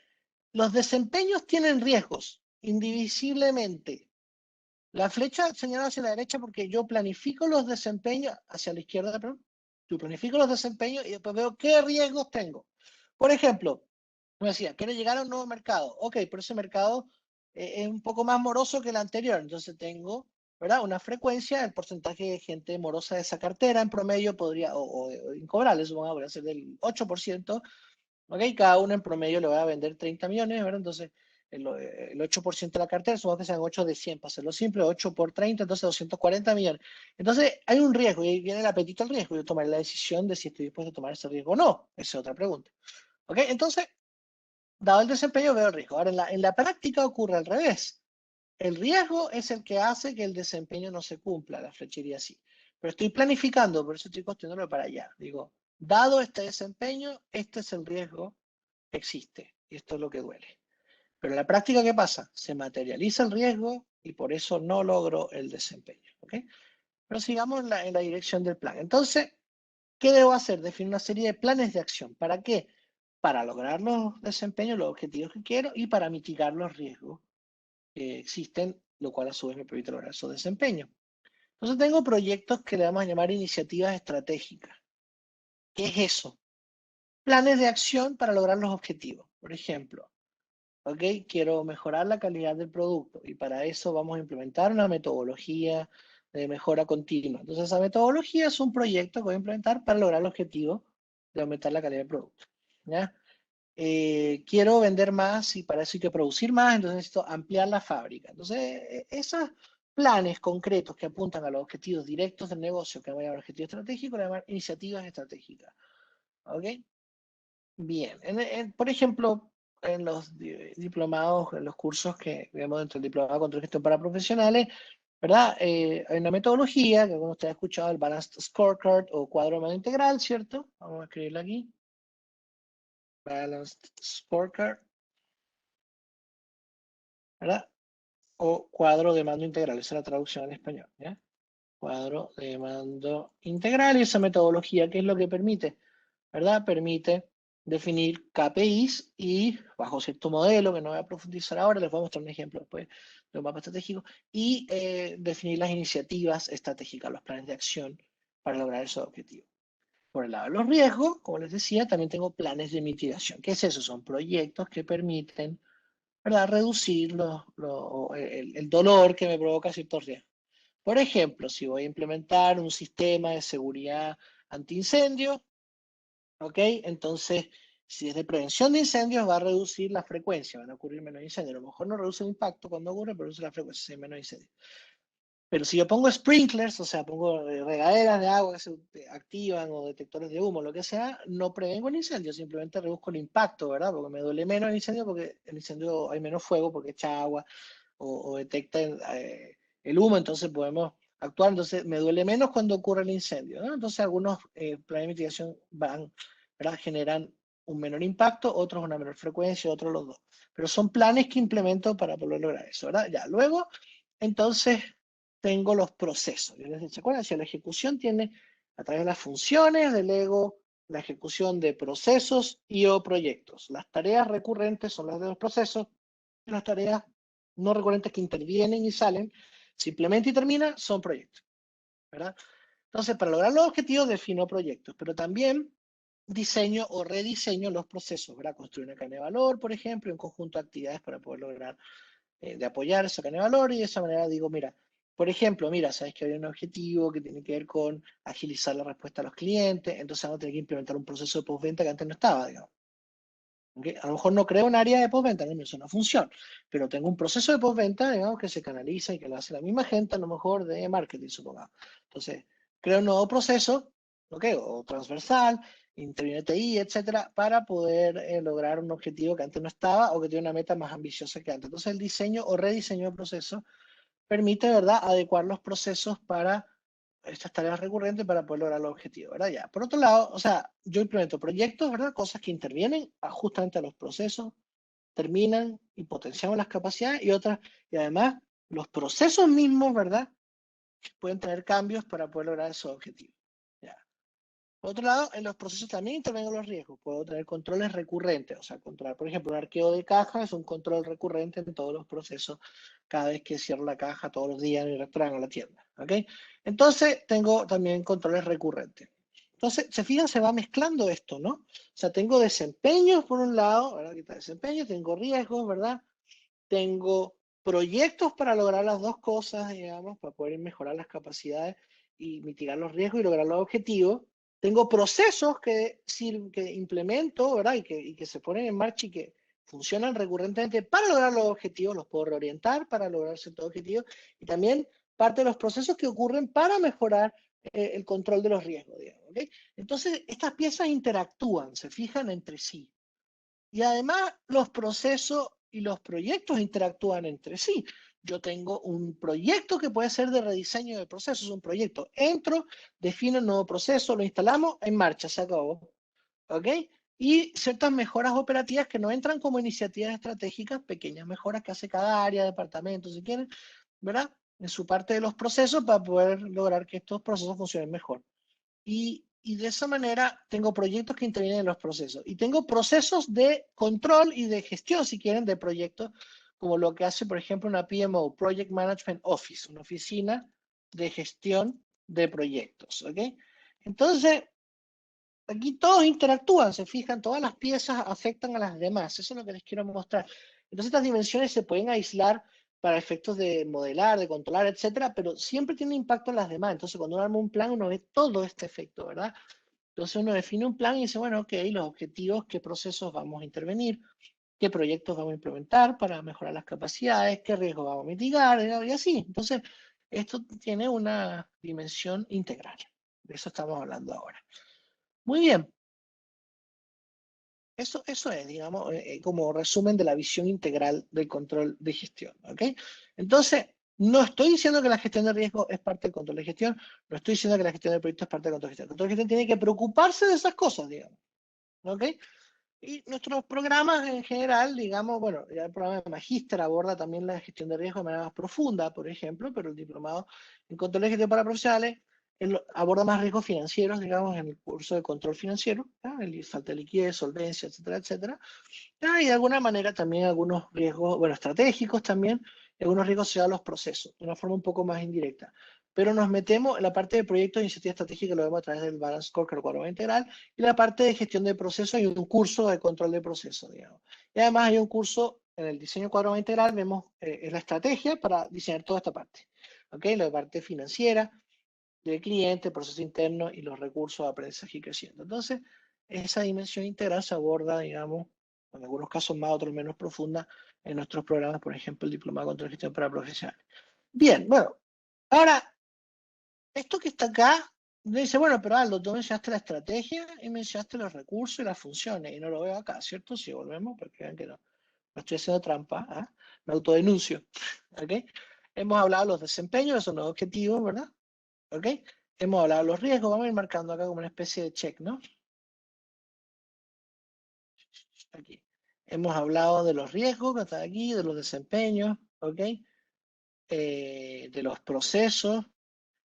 los desempeños tienen riesgos, indivisiblemente. La flecha señala hacia la derecha porque yo planifico los desempeños, hacia la izquierda, perdón. Yo planifico los desempeños y después veo qué riesgos tengo. Por ejemplo, me decía, quiero llegar a un nuevo mercado. Ok, pero ese mercado es un poco más moroso que el anterior. Entonces tengo, ¿verdad? Una frecuencia, el porcentaje de gente morosa de esa cartera en promedio podría, o incobrable, supongamos, podría ser del 8%. Ok, cada uno en promedio le va a vender 30 millones, ¿verdad? Entonces, el 8% de la cartera, supongamos que sean 8 de 100, para hacerlo simple, 8 por 30, entonces 240 millones. Entonces, hay un riesgo y ahí viene el apetito al riesgo. Yo tomaré la decisión de si estoy dispuesto a tomar ese riesgo o no. Esa es otra pregunta. ¿Ok? Entonces, dado el desempeño, veo el riesgo. Ahora, en la práctica ocurre al revés. El riesgo es el que hace que el desempeño no se cumpla, la flechería sí. Pero estoy planificando, por eso estoy construyéndolo para allá. Digo, dado este desempeño, este es el riesgo que existe. Y esto es lo que duele. Pero en la práctica, ¿qué pasa? Se materializa el riesgo y por eso no logro el desempeño. ¿Ok? Pero sigamos en la dirección del plan. Entonces, ¿qué debo hacer? Definir una serie de planes de acción. ¿Para qué? Para lograr los desempeños, los objetivos que quiero y para mitigar los riesgos que existen, lo cual a su vez me permite lograr su desempeño. Entonces tengo proyectos que le vamos a llamar iniciativas estratégicas. ¿Qué es eso? Planes de acción para lograr los objetivos. Por ejemplo, ¿ok? Quiero mejorar la calidad del producto y para eso vamos a implementar una metodología de mejora continua. Entonces, esa metodología es un proyecto que voy a implementar para lograr el objetivo de aumentar la calidad del producto. ¿Ya? Quiero vender más y para eso hay que producir más, entonces necesito ampliar la fábrica. Entonces, esos planes concretos que apuntan a los objetivos directos del negocio, que voy a llamar objetivo estratégico, le llamar iniciativas estratégicas. ¿Ok? Bien. Por ejemplo, en los diplomados, en los cursos que vemos dentro del diplomado de control de gestión para profesionales, ¿verdad? Hay una metodología que como usted ha escuchado, el Balanced Scorecard o cuadro de mando integral, ¿cierto? Vamos a escribirlo aquí. Balanced Scorecard, ¿verdad? O cuadro de mando integral, esa es la traducción en español, ¿ya? Cuadro de mando integral y esa metodología, ¿qué es lo que permite? ¿Verdad? Permite definir KPIs y bajo cierto modelo, que no voy a profundizar ahora, les voy a mostrar un ejemplo después de un mapa estratégico, y definir las iniciativas estratégicas, los planes de acción para lograr esos objetivos. Por el lado de los riesgos, como les decía, también tengo planes de mitigación. ¿Qué es eso? Son proyectos que permiten, ¿verdad?, reducir el dolor que me provoca ciertos riesgos. Por ejemplo, si voy a implementar un sistema de seguridad antiincendio, ¿ok? Entonces, si es de prevención de incendios, va a reducir la frecuencia, van a ocurrir menos incendios. A lo mejor no reduce el impacto cuando ocurre, pero reduce la frecuencia, si hay menos incendios. Pero si yo pongo sprinklers, o sea, pongo regaderas de agua que se activan o detectores de humo, lo que sea, no prevengo el incendio, simplemente reduzco el impacto, ¿verdad? Porque me duele menos el incendio porque el incendio hay menos fuego porque echa agua o detecta el humo, entonces podemos actuar. Entonces me duele menos cuando ocurre el incendio, ¿no? Entonces algunos planes de mitigación van, ¿verdad? Generan un menor impacto, otros una menor frecuencia, otros los dos. Pero son planes que implemento para poder lograr eso, ¿verdad? Ya, luego, entonces, tengo los procesos. ¿Se acuerdan? Si la ejecución tiene, a través de las funciones, delego la ejecución de procesos y o proyectos. Las tareas recurrentes son las de los procesos, y las tareas no recurrentes que intervienen y salen, simplemente y terminan, son proyectos, ¿verdad? Entonces, para lograr los objetivos defino proyectos, pero también diseño o rediseño los procesos, ¿verdad? Construir una cadena de valor, por ejemplo, y un conjunto de actividades para poder lograr de apoyar esa cadena de valor y de esa manera digo, mira, por ejemplo, mira, sabes que había un objetivo que tiene que ver con agilizar la respuesta a los clientes, entonces vamos a tener que implementar un proceso de postventa que antes no estaba, digamos. ¿Okay? A lo mejor no creo un área de postventa, no es una función, pero tengo un proceso de postventa, digamos, que se canaliza y que lo hace la misma gente, a lo mejor de marketing, supongamos. Entonces, creo un nuevo proceso, ¿ok? O transversal, interviene TI, etcétera, para poder lograr un objetivo que antes no estaba o que tiene una meta más ambiciosa que antes. Entonces, el diseño o rediseño de procesos permite, ¿verdad?, adecuar los procesos para estas tareas recurrentes para poder lograr los objetivos, ¿verdad? Ya. Por otro lado, o sea, yo implemento proyectos, ¿verdad? Cosas que intervienen justamente a los procesos, terminan y potenciamos las capacidades y otras, y además los procesos mismos, ¿verdad? Pueden tener cambios para poder lograr esos objetivos. Ya. Por otro lado, en los procesos también intervengo los riesgos. Puedo tener controles recurrentes, o sea, controlar, por ejemplo, un arqueo de caja es un control recurrente en todos los procesos, cada vez que cierro la caja, todos los días en el restaurante o la tienda. ¿Ok? Entonces, tengo también controles recurrentes. Entonces, se fijan, se va mezclando esto, ¿no? O sea, tengo desempeños por un lado, ¿verdad? Aquí está desempeño, tengo riesgos, ¿verdad? Tengo proyectos para lograr las dos cosas, digamos, para poder mejorar las capacidades y mitigar los riesgos y lograr los objetivos. Tengo procesos que implemento, ¿verdad? Y que se ponen en marcha y que funcionan recurrentemente para lograr los objetivos, los puedo reorientar para lograr ciertos objetivos. Y también parte de los procesos que ocurren para mejorar el control de los riesgos, digamos, ¿okay? Entonces, estas piezas interactúan, se fijan entre sí. Y además los procesos y los proyectos interactúan entre sí. Yo tengo un proyecto que puede ser de rediseño de procesos, un proyecto. Entro, defino un nuevo proceso, lo instalamos, en marcha, se acabó. ¿Ok? Y ciertas mejoras operativas que no entran como iniciativas estratégicas, pequeñas mejoras que hace cada área, departamento, si quieren, ¿verdad? En su parte de los procesos para poder lograr que estos procesos funcionen mejor. Y de esa manera tengo proyectos que intervienen en los procesos. Y tengo procesos de control y de gestión, si quieren, de proyectos, como lo que hace, por ejemplo, una PMO, Project Management Office, una oficina de gestión de proyectos, ¿ok? Entonces, aquí todos interactúan, se fijan, todas las piezas afectan a las demás, eso es lo que les quiero mostrar. Entonces estas dimensiones se pueden aislar para efectos de modelar, de controlar, etcétera, pero siempre tiene impacto en las demás. Entonces cuando uno arma un plan, uno ve todo este efecto, ¿verdad? Entonces uno define un plan y dice, bueno, ok, los objetivos, qué procesos vamos a intervenir, qué proyectos vamos a implementar para mejorar las capacidades, qué riesgos vamos a mitigar, y así. Entonces, esto tiene una dimensión integral. De eso estamos hablando ahora. Muy bien. Eso es, digamos, como resumen de la visión integral del control de gestión, ¿ok? Entonces, no estoy diciendo que la gestión de riesgo es parte del control de gestión, no estoy diciendo que la gestión de proyectos es parte del control de gestión. El control de gestión tiene que preocuparse de esas cosas, digamos, ¿ok? Y nuestros programas en general, digamos, bueno, ya el programa de Magíster aborda también la gestión de riesgo de manera más profunda, por ejemplo, pero el diplomado en control de gestión para profesionales aborda más riesgos financieros, digamos, en el curso de control financiero, ¿ya? El falta de liquidez, solvencia, etcétera, etcétera. ¿Ya? Y de alguna manera también algunos riesgos, bueno, estratégicos también, y algunos riesgos se dan a los procesos, de una forma un poco más indirecta. Pero nos metemos en la parte de proyectos e iniciativa estratégica, lo vemos a través del Balance Scorecard, el cuadro integral, y la parte de gestión de procesos, hay un curso de control de procesos, digamos. Y además hay un curso en el diseño cuadro integral, vemos es la estrategia para diseñar toda esta parte. ¿Ok? La parte financiera, del cliente, proceso interno y los recursos de aprendizaje y creciendo. Entonces, esa dimensión integral se aborda, digamos, en algunos casos más, otros menos profunda, en nuestros programas, por ejemplo, el Diplomado de Control y Gestión para Profesionales. Bien, bueno, ahora, esto que está acá, me dice, bueno, pero Aldo, tú mencionaste la estrategia y mencionaste los recursos y las funciones, y no lo veo acá, ¿cierto? Si volvemos, porque vean que no estoy haciendo trampa, ¿ah? Me autodenuncio, ¿ok? Hemos hablado de los desempeños, son los objetivos, ¿verdad? ¿Ok? Hemos hablado de los riesgos, vamos a ir marcando acá como una especie de check, ¿no? Aquí. Hemos hablado de los riesgos que están aquí, de los desempeños, ¿ok? De los procesos,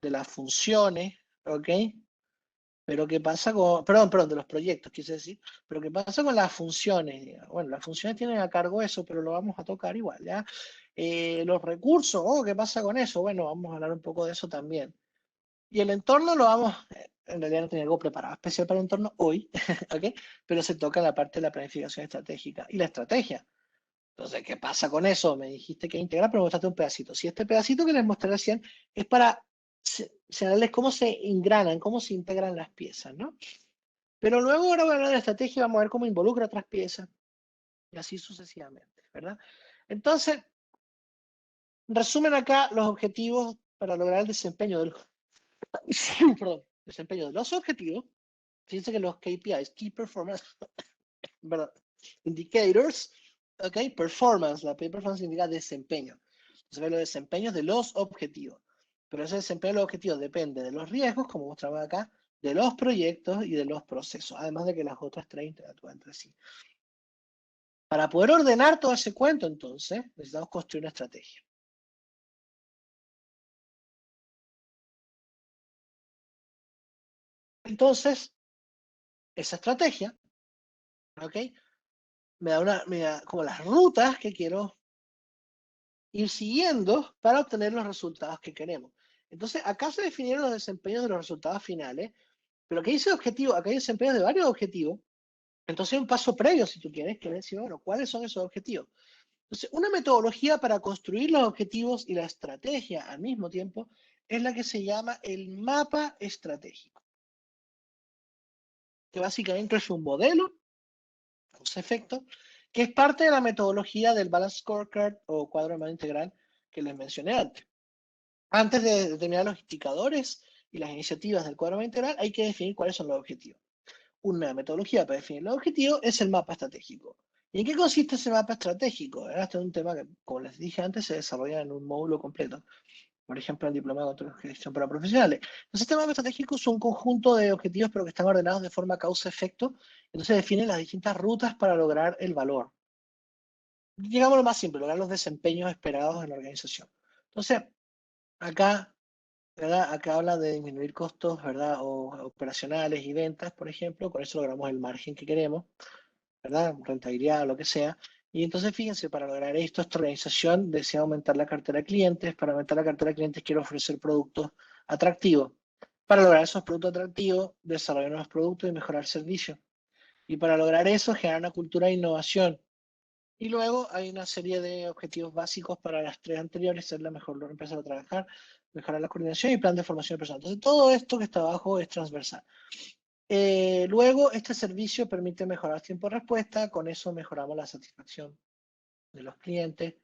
de las funciones, ¿ok? Pero ¿qué pasa con, perdón, de los proyectos, quise decir, pero ¿qué pasa con las funciones? Bueno, las funciones tienen a cargo eso, pero lo vamos a tocar igual, ¿ya? Los recursos, oh, ¿qué pasa con eso? Bueno, vamos a hablar un poco de eso también. Y el entorno lo vamos, en realidad no tenía algo preparado especial para el entorno hoy, ¿ok? Pero se toca la parte de la planificación estratégica y la estrategia. Entonces, ¿qué pasa con eso? Me dijiste que integrar, pero me mostraste un pedacito. Si este pedacito que les mostré recién es para señalarles cómo se engranan, cómo se integran las piezas, ¿no? Pero luego ahora voy a hablar de la estrategia y vamos a ver cómo involucra otras piezas y así sucesivamente, ¿verdad? Entonces, resumen acá los objetivos para lograr el desempeño del, perdón, desempeño de los objetivos. Fíjense que los KPIs, Key Performance, ¿verdad? Indicators, ¿ok? Performance, la performance indica desempeño. Entonces ve los desempeños de los objetivos. Pero ese desempeño de los objetivos depende de los riesgos, como mostraba acá, de los proyectos y de los procesos, además de que las otras tres interactúan entre sí. Para poder ordenar todo ese cuento, entonces, necesitamos construir una estrategia. Entonces, esa estrategia, ¿ok? Me da como las rutas que quiero ir siguiendo para obtener los resultados que queremos. Entonces, acá se definieron los desempeños de los resultados finales, pero aquí dice objetivo, acá hay desempeños de varios objetivos. Entonces, hay un paso previo, si tú quieres, que decir, bueno, ¿cuáles son esos objetivos? Entonces, una metodología para construir los objetivos y la estrategia al mismo tiempo es la que se llama el mapa estratégico, que básicamente es un modelo, efecto, que es parte de la metodología del Balance Scorecard o cuadro de mano integral que les mencioné antes. Antes de determinar los indicadores y las iniciativas del cuadro integral, hay que definir cuáles son los objetivos. Una metodología para definir los objetivos es el mapa estratégico. ¿Y en qué consiste ese mapa estratégico? Este es un tema que, como les dije antes, se desarrolla en un módulo completo. Por ejemplo, el diplomado de gestión para profesionales. Entonces, este mapa estratégico es un conjunto de objetivos, pero que están ordenados de forma causa-efecto. Entonces, define las distintas rutas para lograr el valor. Llegamos a lo más simple, lograr los desempeños esperados en la organización. Entonces, acá, ¿verdad? Acá habla de disminuir costos, ¿verdad? O operacionales y ventas, por ejemplo. Con eso logramos el margen que queremos, ¿verdad? Rentabilidad o lo que sea. Y entonces fíjense, para lograr esto, esta organización desea aumentar la cartera de clientes. Para aumentar la cartera de clientes quiero ofrecer productos atractivos. Para lograr esos productos atractivos, desarrollar nuevos productos y mejorar servicios. Y para lograr eso, generar una cultura de innovación. Y luego hay una serie de objetivos básicos para las tres anteriores: ser la mejor empresa para trabajar, mejorar la coordinación y plan de formación personal. Entonces, todo esto que está abajo es transversal. Luego, este servicio permite mejorar tiempo de respuesta. Con eso mejoramos la satisfacción de los clientes,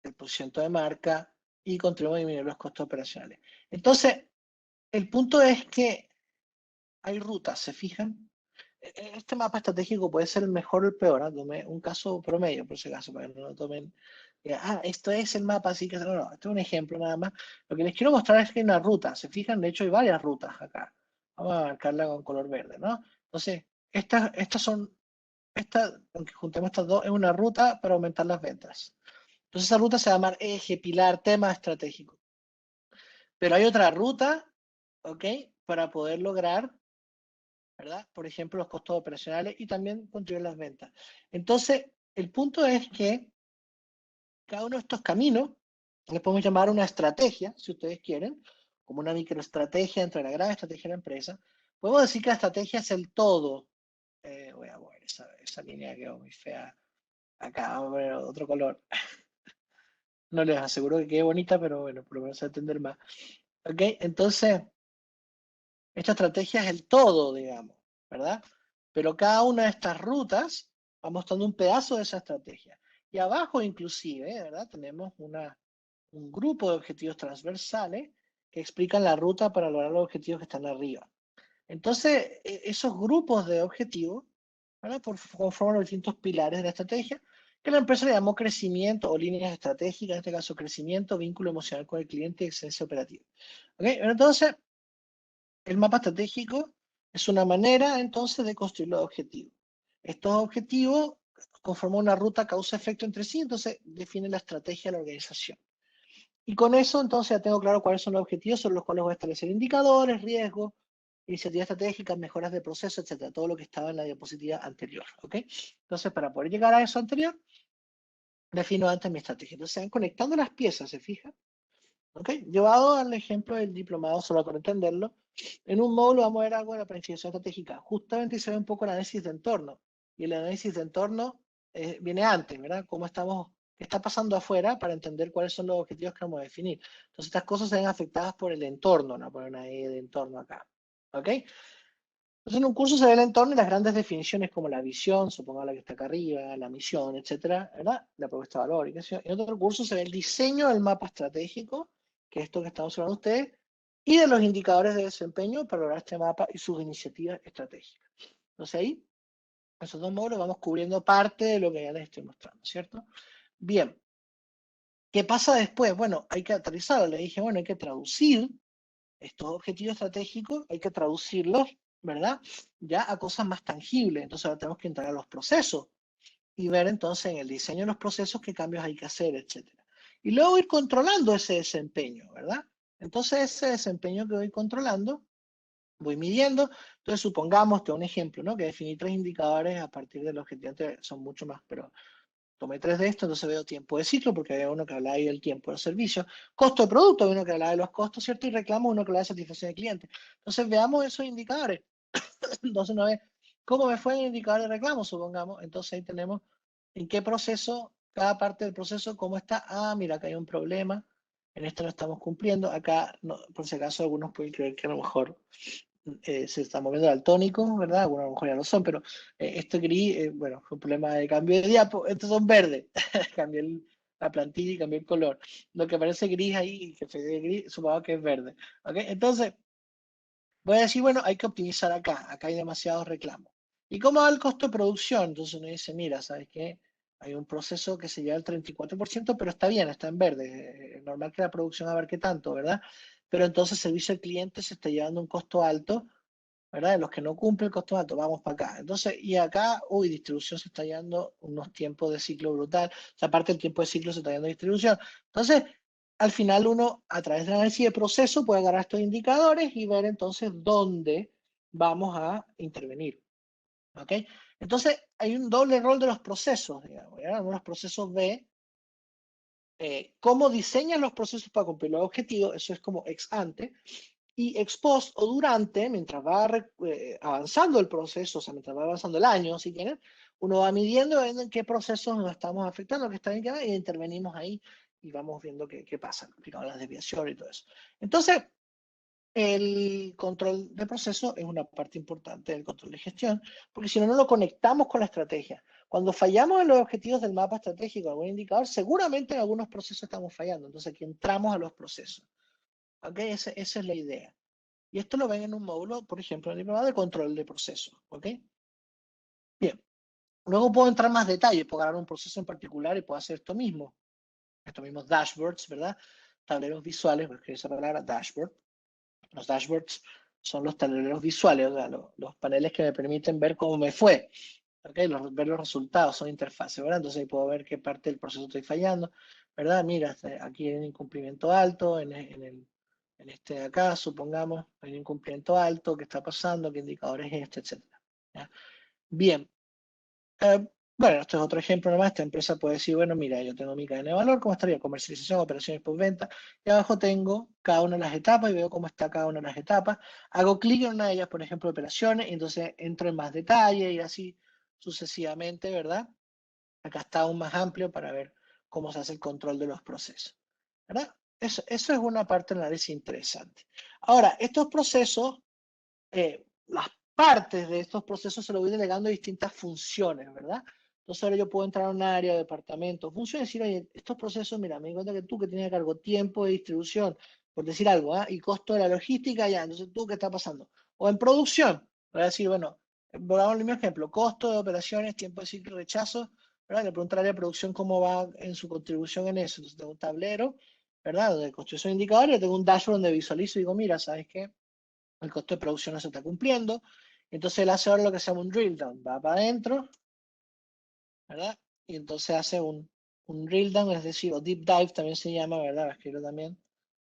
el posicionamiento de marca y contribuimos a disminuir los costos operacionales. Entonces, el punto es que hay rutas, ¿se fijan? Este mapa estratégico puede ser el mejor o el peor, ¿no? Tomé un caso promedio, por si acaso, para que no lo tomen. Esto es el mapa, así que no, no, esto es un ejemplo nada más. Lo que les quiero mostrar es que hay una ruta, ¿se fijan? De hecho, hay varias rutas acá. Vamos a marcarla con color verde, ¿no? Entonces, aunque juntemos estas dos, es una ruta para aumentar las ventas. Entonces, esa ruta se va a llamar eje, pilar, tema estratégico. Pero hay otra ruta, ¿ok? Para poder lograr, ¿verdad? Por ejemplo, los costos operacionales y también contribuir las ventas. Entonces, el punto es que cada uno de estos caminos les podemos llamar una estrategia, si ustedes quieren, como una microestrategia entre la gran estrategia de la empresa. Podemos decir que la estrategia es el todo. Voy a mover esa línea, quedó muy fea. Acá vamos a poner otro color. No les aseguro que quede bonita, pero bueno, por lo menos a entender más. ¿Ok? Entonces, esta estrategia es el todo, digamos, ¿verdad? Pero cada una de estas rutas va mostrando un pedazo de esa estrategia. Y abajo inclusive, ¿verdad? Tenemos un grupo de objetivos transversales que explican la ruta para lograr los objetivos que están arriba. Entonces, esos grupos de objetivos, ¿verdad? Conforman los distintos pilares de la estrategia, que la empresa le llamó crecimiento o líneas estratégicas, en este caso crecimiento, vínculo emocional con el cliente y excelencia operativa. ¿Ok? Entonces, el mapa estratégico es una manera entonces de construir los objetivos. Estos objetivos conforman una ruta causa-efecto entre sí, entonces define la estrategia de la organización. Y con eso entonces ya tengo claro cuáles son los objetivos sobre los cuales voy a establecer indicadores, riesgos, iniciativas estratégicas, mejoras de proceso, etcétera, todo lo que estaba en la diapositiva anterior. ¿Ok? Entonces, para poder llegar a eso anterior, defino antes mi estrategia. Entonces, se van conectando las piezas, ¿se fijan? ¿Ok? Llevado al ejemplo del diplomado, solo para entenderlo, en un módulo vamos a ver algo de la planificación estratégica. Justamente se ve un poco el análisis de entorno. Y el análisis de entorno viene antes, ¿verdad? ¿Qué está pasando afuera para entender cuáles son los objetivos que vamos a definir? Entonces, estas cosas se ven afectadas por el entorno, no por una E de entorno acá. ¿Ok? Entonces, en un curso se ve el entorno y las grandes definiciones como la visión, supongamos la que está acá arriba, la misión, etcétera, ¿verdad? La propuesta de valor. En otro curso se ve el diseño del mapa estratégico, que es esto que estamos hablando ustedes, y de los indicadores de desempeño para lograr este mapa y sus iniciativas estratégicas. Entonces ahí, en esos dos módulos, vamos cubriendo parte de lo que ya les estoy mostrando, ¿cierto? Bien. ¿Qué pasa después? Bueno, hay que aterrizarlo. Le dije, bueno, hay que traducir estos objetivos estratégicos, hay que traducirlos, ¿verdad? Ya a cosas más tangibles. Entonces ahora tenemos que entrar a los procesos y ver entonces en el diseño de los procesos qué cambios hay que hacer, etcétera. Y luego ir controlando ese desempeño, ¿verdad? Entonces ese desempeño que voy controlando, voy midiendo. Entonces supongamos que un ejemplo, ¿no? Que definí 3 indicadores a partir del objetivo anterior, son mucho más, pero tomé 3 de estos, entonces veo tiempo de ciclo, porque había uno que hablaba ahí del tiempo de servicio, costo de producto, uno que hablaba de los costos, ¿cierto? Y reclamo, uno que hablaba de satisfacción del cliente. Entonces veamos esos indicadores. Entonces una vez, ¿cómo me fue en el indicador de reclamo, supongamos? Entonces ahí tenemos en qué proceso, cada parte del proceso, cómo está. Ah, mira, acá hay un problema, en esto no estamos cumpliendo, acá, no, por si acaso, algunos pueden creer que a lo mejor se está moviendo daltónico, ¿verdad? Bueno, a lo mejor ya lo son, pero este gris, bueno, fue un problema de cambio de diapo. Estos son verdes. Cambié la plantilla y cambié el color. Lo que parece gris ahí, que se ve gris, supongo que es verde. ¿Ok? Entonces, voy a decir, bueno, hay que optimizar acá. Acá hay demasiados reclamos. ¿Y cómo va el costo de producción? Entonces uno dice, mira, ¿sabes qué? Hay un proceso que se lleva al 34%, pero está bien, está en verde. Es normal que la producción abarque tanto, ¿verdad? Pero entonces el servicio al cliente se está llevando un costo alto, ¿verdad? De los que no cumplen el costo alto, vamos para acá. Entonces, y acá, uy, distribución se está llevando unos tiempos de ciclo brutal. O sea, aparte del tiempo de ciclo se está llevando distribución. Entonces, al final uno, a través del análisis de proceso, puede agarrar estos indicadores y ver entonces dónde vamos a intervenir. ¿Ok? Entonces, hay un doble rol de los procesos, digamos. ¿Ya? Algunos procesos B, cómo diseñan los procesos para cumplir los objetivos, eso es como ex ante, y ex post o durante, mientras va avanzando el proceso, o sea, mientras va avanzando el año, si quieren, uno va midiendo en qué procesos nos estamos afectando, qué está bien, qué mal, y intervenimos ahí y vamos viendo qué pasa, las desviaciones y todo eso. Entonces, el control de proceso es una parte importante del control de gestión, porque si no, no lo conectamos con la estrategia. Cuando fallamos en los objetivos del mapa estratégico, algún indicador, seguramente en algunos procesos estamos fallando. Entonces, aquí entramos a los procesos. ¿Ok? Esa es la idea. Y esto lo ven en un módulo, por ejemplo, en el diplomado de control de procesos. ¿Ok? Bien. Luego puedo entrar en más detalles, puedo agarrar un proceso en particular y puedo hacer esto mismo. Estos mismos dashboards, ¿verdad? Tableros visuales, porque esa palabra dashboard. Los dashboards son los tableros visuales, o sea, los paneles que me permiten ver cómo me fue. ¿Okay? Ver los resultados, son interfaces, ¿verdad? Entonces ahí puedo ver qué parte del proceso estoy fallando, ¿verdad? Mira, aquí hay un incumplimiento alto, en este de acá, supongamos, hay un incumplimiento alto, ¿qué está pasando? ¿Qué indicador es este? Etcétera. ¿Ya? Bien. Bueno, esto es otro ejemplo nomás. Esta empresa puede decir, bueno, mira, yo tengo mi cadena de valor, ¿cómo estaría? Comercialización, operaciones postventa. Y abajo tengo cada una de las etapas y veo cómo está cada una de las etapas. Hago clic en una de ellas, por ejemplo, operaciones, y entonces entro en más detalle y así sucesivamente, ¿verdad? Acá está aún más amplio para ver cómo se hace el control de los procesos, ¿verdad? Eso es una parte del análisis interesante. Ahora, estos procesos, las partes de estos procesos se lo voy delegando a distintas funciones, ¿verdad? Entonces ahora yo puedo entrar a un área, departamento, funciones y decir, oye, estos procesos, mira, me di cuenta que tú que tienes a cargo tiempo de distribución, por decir algo, ¿ah? Y costo de la logística, ya, entonces tú, ¿qué está pasando? O en producción, voy a decir, bueno, volvamos al mismo ejemplo, costo de operaciones, tiempo de ciclo, rechazo, ¿verdad? Le pregunto al área de producción cómo va en su contribución en eso. Entonces tengo un tablero, ¿verdad? De construcción de indicadores, tengo un dashboard donde visualizo y digo, mira, ¿sabes qué? El costo de producción no se está cumpliendo. Entonces él hace ahora lo que se llama un drill down, va para adentro, ¿verdad? Y entonces hace un drill down, es decir, o deep dive también se llama, ¿verdad? Escribo también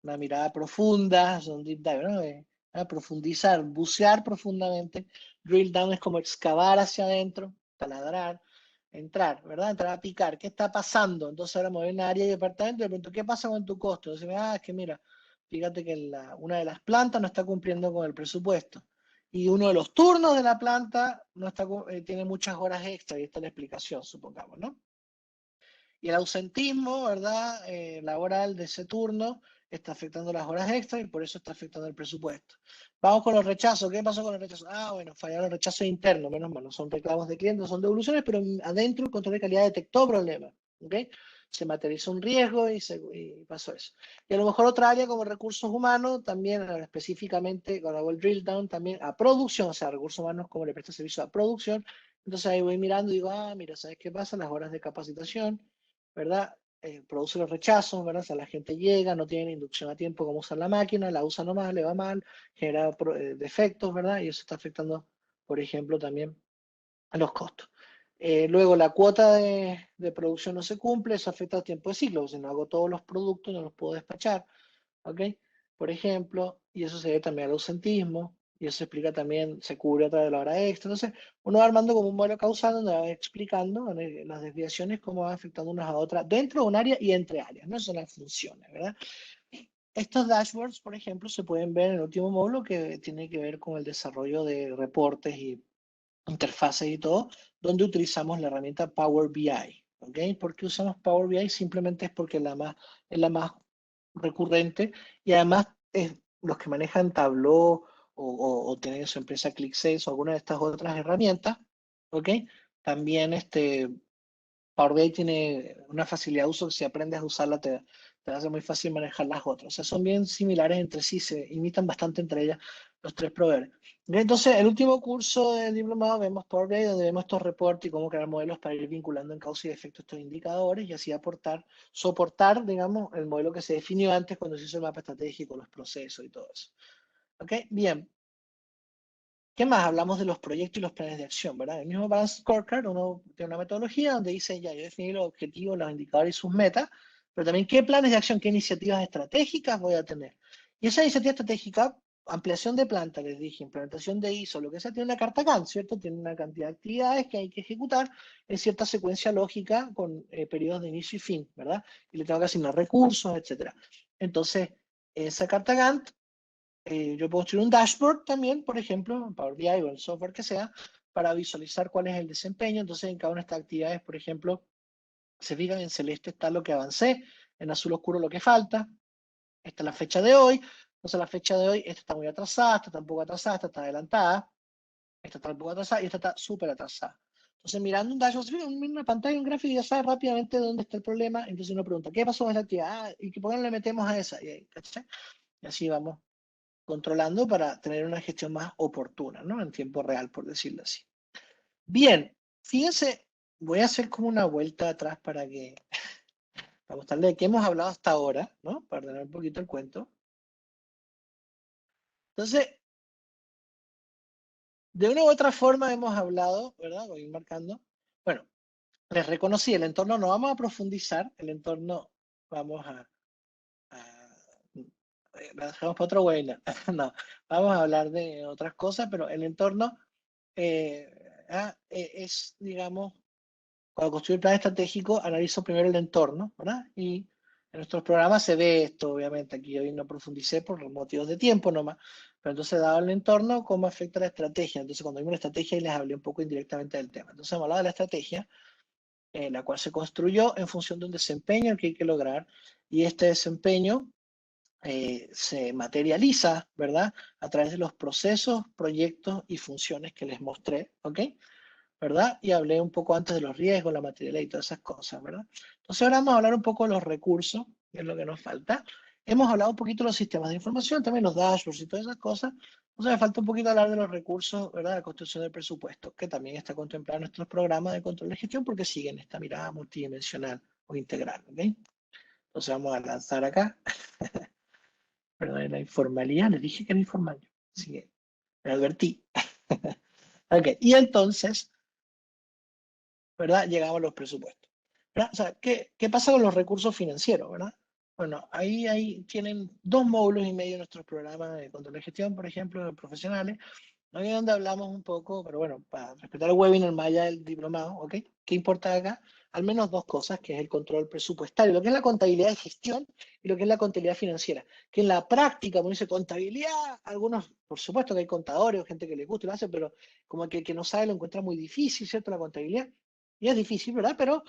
una mirada profunda, es un deep dive, ¿no? Profundizar, bucear profundamente. Drill down es como excavar hacia adentro, taladrar, entrar, ¿verdad? Entrar a picar. ¿Qué está pasando? Entonces ahora me voy a una área de departamento y le pregunto, ¿qué pasa con tu costo? Entonces, es que mira, fíjate que una de las plantas no está cumpliendo con el presupuesto. Y uno de los turnos de la planta no está, tiene muchas horas extra, y esta es la explicación, supongamos, ¿no? Y el ausentismo, ¿verdad? Laboral de ese turno está afectando las horas extras y por eso está afectando el presupuesto. Vamos con los rechazos. ¿Qué pasó con los rechazos? Bueno, fallaron los rechazos internos, menos mal, no son reclamos de clientes, son devoluciones, pero adentro el control de calidad detectó problemas. ¿Ok? Se materializó un riesgo y pasó eso. Y a lo mejor otra área como recursos humanos, también específicamente con el drill down, también a producción, o sea, recursos humanos como le presta servicio a producción. Entonces ahí voy mirando y digo, mira, ¿sabes qué pasa? Las horas de capacitación, ¿verdad? Produce los rechazos, ¿verdad? O sea, la gente llega, no tiene inducción a tiempo cómo usar la máquina, la usa nomás, le va mal, genera defectos, ¿verdad? Y eso está afectando, por ejemplo, también a los costos. Luego, la cuota de producción no se cumple, eso afecta al tiempo de ciclo. Si no hago todos los productos, no los puedo despachar. ¿Ok? Por ejemplo, y eso se debe también al ausentismo, y eso se explica también, se cubre a través de la hora extra. Entonces, uno va armando como un modelo causal donde va explicando las desviaciones, cómo van afectando unas a otras dentro de un área y entre áreas, ¿no? Eso son las funciones, ¿verdad? Estos dashboards, por ejemplo, se pueden ver en el último módulo que tiene que ver con el desarrollo de reportes y interfaces y todo, donde utilizamos la herramienta Power BI. ¿Ok? ¿Por qué usamos Power BI? Simplemente es porque es la más recurrente y además los que manejan Tableau o tienen en su empresa ClickSense o alguna de estas otras herramientas, ¿ok? También Power BI tiene una facilidad de uso que si aprendes a usarla te hace muy fácil manejar las otras. O sea, son bien similares entre sí, se imitan bastante entre ellas los tres proveedores. Entonces, el último curso del diplomado vemos Power BI, donde vemos estos reportes y cómo crear modelos para ir vinculando en causa y efecto estos indicadores y así soportar, digamos, el modelo que se definió antes cuando se hizo el mapa estratégico, los procesos y todo eso. ¿Ok? Bien. ¿Qué más? Hablamos de los proyectos y los planes de acción, ¿verdad? El mismo Balance Scorecard, uno tiene una metodología donde dice, ya, yo definí los objetivos, los indicadores y sus metas, pero también qué planes de acción, qué iniciativas estratégicas voy a tener. Y esa iniciativa estratégica ampliación de planta, les dije, implementación de ISO, lo que sea, tiene una carta Gantt, ¿cierto? Tiene una cantidad de actividades que hay que ejecutar en cierta secuencia lógica con periodos de inicio y fin, ¿verdad? Y le tengo que asignar recursos, etcétera. Entonces, esa carta Gantt, yo puedo construir un dashboard también, por ejemplo, en Power BI o el software que sea, para visualizar cuál es el desempeño. Entonces, en cada una de estas actividades, por ejemplo, se fijan en celeste está lo que avancé, en azul oscuro lo que falta, esta es la fecha de hoy. Entonces la fecha de hoy, esta está muy atrasada, esta está un poco atrasada, esta está adelantada, esta está un poco atrasada y esta está súper atrasada. Entonces mirando un dashboard, una pantalla, un gráfico, ya sabe rápidamente dónde está el problema. Entonces uno pregunta, ¿qué pasó con esta actividad? ¿Y por qué no le metemos a esa? Y así vamos controlando para tener una gestión más oportuna, ¿no? En tiempo real, por decirlo así. Bien, fíjense, voy a hacer como una vuelta atrás para mostrarle de qué hemos hablado hasta ahora, ¿no? Para tener un poquito el cuento. Entonces, de una u otra forma hemos hablado, ¿verdad? Voy marcando. Bueno, les reconocí el entorno, no vamos a profundizar, el entorno vamos la dejamos para otro webinar. No, vamos a hablar de otras cosas, pero el entorno es, digamos, cuando construyo el plan estratégico, analizo primero el entorno, ¿verdad? Y en nuestros programas se ve esto, obviamente, aquí hoy no profundicé por motivos de tiempo nomás, pero entonces dado el entorno, cómo afecta la estrategia. Entonces cuando vimos la estrategia, y les hablé un poco indirectamente del tema. Entonces hemos hablado de la estrategia, la cual se construyó en función de un desempeño que hay que lograr, y este desempeño se materializa, ¿verdad? A través de los procesos, proyectos y funciones que les mostré, ¿ok? ¿Verdad? Y hablé un poco antes de los riesgos, la materialidad y todas esas cosas, ¿verdad? Entonces ahora vamos a hablar un poco de los recursos, que es lo que nos falta. Hemos hablado un poquito de los sistemas de información, también los dashboards y todas esas cosas. Entonces me falta un poquito hablar de los recursos, ¿verdad? La construcción del presupuesto, que también está contemplado en nuestros programas de control de gestión porque siguen esta mirada multidimensional o integral, ¿ok? Entonces vamos a lanzar acá. Perdón, la informalidad, les dije que era informal. Así que me advertí. Ok, y entonces, ¿verdad? Llegamos a los presupuestos. ¿Verdad? O sea, ¿qué pasa con los recursos financieros, verdad? Bueno, ahí tienen 2,5 módulos en nuestros programas de control de gestión, por ejemplo, de profesionales, ¿no? Ahí es donde hablamos un poco, pero bueno, para respetar el webinar más allá del diplomado, ¿ok? ¿Qué importa acá? Al menos dos cosas, que es el control presupuestario, lo que es la contabilidad de gestión y lo que es la contabilidad financiera. Que en la práctica, como dice contabilidad, algunos, por supuesto que hay contadores o gente que les gusta y lo hace, pero como que el que no sabe lo encuentra muy difícil, ¿cierto? La contabilidad. Y es difícil, ¿verdad? Pero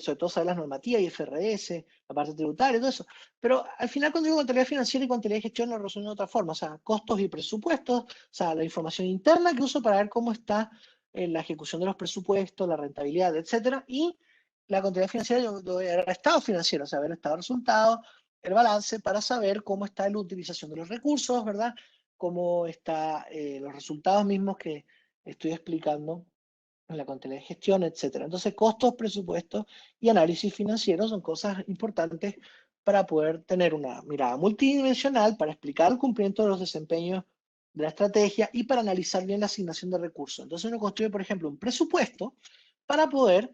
sobre todo saber las normativas, IFRS, la parte tributaria, todo eso. Pero al final, cuando digo contabilidad financiera y contabilidad de gestión, lo resuelvo de otra forma. O sea, costos y presupuestos, o sea, la información interna que uso para ver cómo está la ejecución de los presupuestos, la rentabilidad, etcétera. Y la contabilidad financiera, yo voy a ver el estado financiero, o sea, ver el estado de resultados, el balance, para saber cómo está la utilización de los recursos, ¿verdad? Cómo están los resultados mismos que estoy explicando en la contabilidad de gestión, etcétera. Entonces, costos, presupuestos y análisis financiero son cosas importantes para poder tener una mirada multidimensional, para explicar el cumplimiento de los desempeños de la estrategia y para analizar bien la asignación de recursos. Entonces, uno construye, por ejemplo, un presupuesto para poder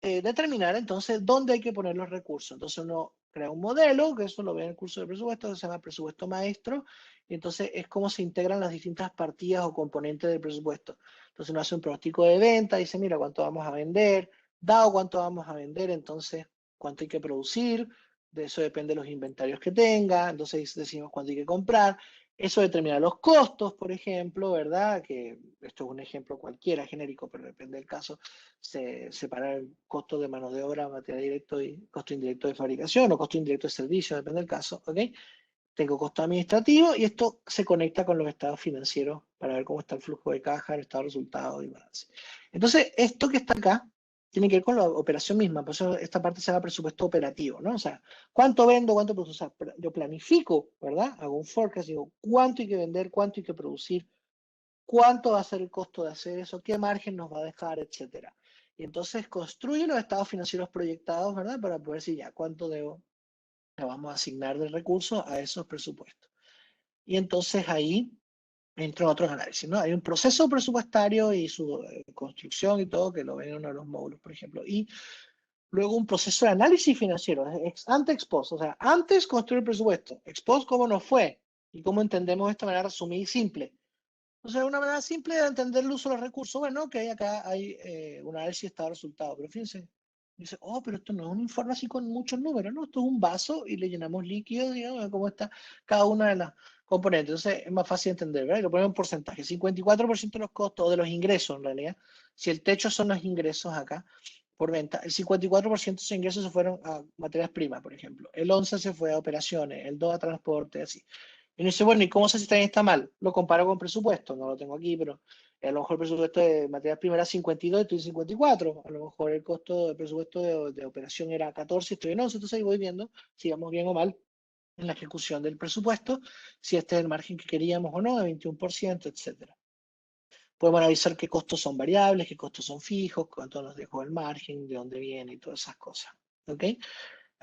determinar entonces dónde hay que poner los recursos. Entonces uno crea un modelo, que eso lo ve en el curso de presupuesto, que se llama presupuesto maestro, y entonces es cómo se integran las distintas partidas o componentes del presupuesto. Entonces uno hace un pronóstico de venta, dice, mira, cuánto vamos a vender, dado cuánto vamos a vender, entonces cuánto hay que producir, de eso depende de los inventarios que tenga, entonces decimos cuánto hay que comprar, eso determina los costos, por ejemplo, ¿verdad? Que esto es un ejemplo cualquiera, genérico, pero depende del caso. Se separa el costo de mano de obra, material directo y costo indirecto de fabricación o costo indirecto de servicio, depende del caso, ¿ok? Tengo costo administrativo y esto se conecta con los estados financieros para ver cómo está el flujo de caja, el estado de resultados y balance. Entonces, esto que está acá tiene que ver con la operación misma, por eso esta parte se llama presupuesto operativo, ¿no? O sea, ¿cuánto vendo, cuánto produzco? O sea, yo planifico, ¿verdad? Hago un forecast, digo, ¿cuánto hay que vender, cuánto hay que producir, cuánto va a ser el costo de hacer eso, qué margen nos va a dejar, etcétera? Y entonces construye los estados financieros proyectados, ¿verdad? Para poder decir ya cuánto le vamos a asignar de recursos a esos presupuestos. Y entonces ahí entran otros análisis, ¿no? Hay un proceso presupuestario y su construcción y todo, que lo ven en uno de los módulos, por ejemplo. Y luego un proceso de análisis financiero, ex ante, ex post. O sea, antes construir el presupuesto, ex post cómo nos fue, ¿Y cómo entendemos esto de manera resumida y simple? Entonces, una manera simple de entender el uso de los recursos, bueno, que acá hay un análisis de estado de resultados, pero fíjense, dice, oh, pero esto no es un informe así con muchos números, ¿no? Esto es un vaso y le llenamos líquido, digamos, de cómo está cada una de las componentes. Entonces, es más fácil de entender, ¿verdad? Y lo ponemos en porcentaje, 54% de los costos, o de los ingresos en realidad. Si el techo son los ingresos acá por venta, el 54% de esos ingresos se fueron a materias primas, por ejemplo. El 11% se fue a operaciones, el 2% a transporte, así. Y uno dice, bueno, ¿y cómo sé si también está mal? Lo comparo con presupuesto, no lo tengo aquí, pero a lo mejor el presupuesto de materias primas era 52 y estoy en 54. A lo mejor el costo del presupuesto de operación era 14 y estoy en 11. Entonces ahí voy viendo si vamos bien o mal en la ejecución del presupuesto, si este es el margen que queríamos o no, de 21%, etcétera. Podemos analizar qué costos son variables, qué costos son fijos, cuánto nos dejó el margen, de dónde viene y todas esas cosas. ¿Ok?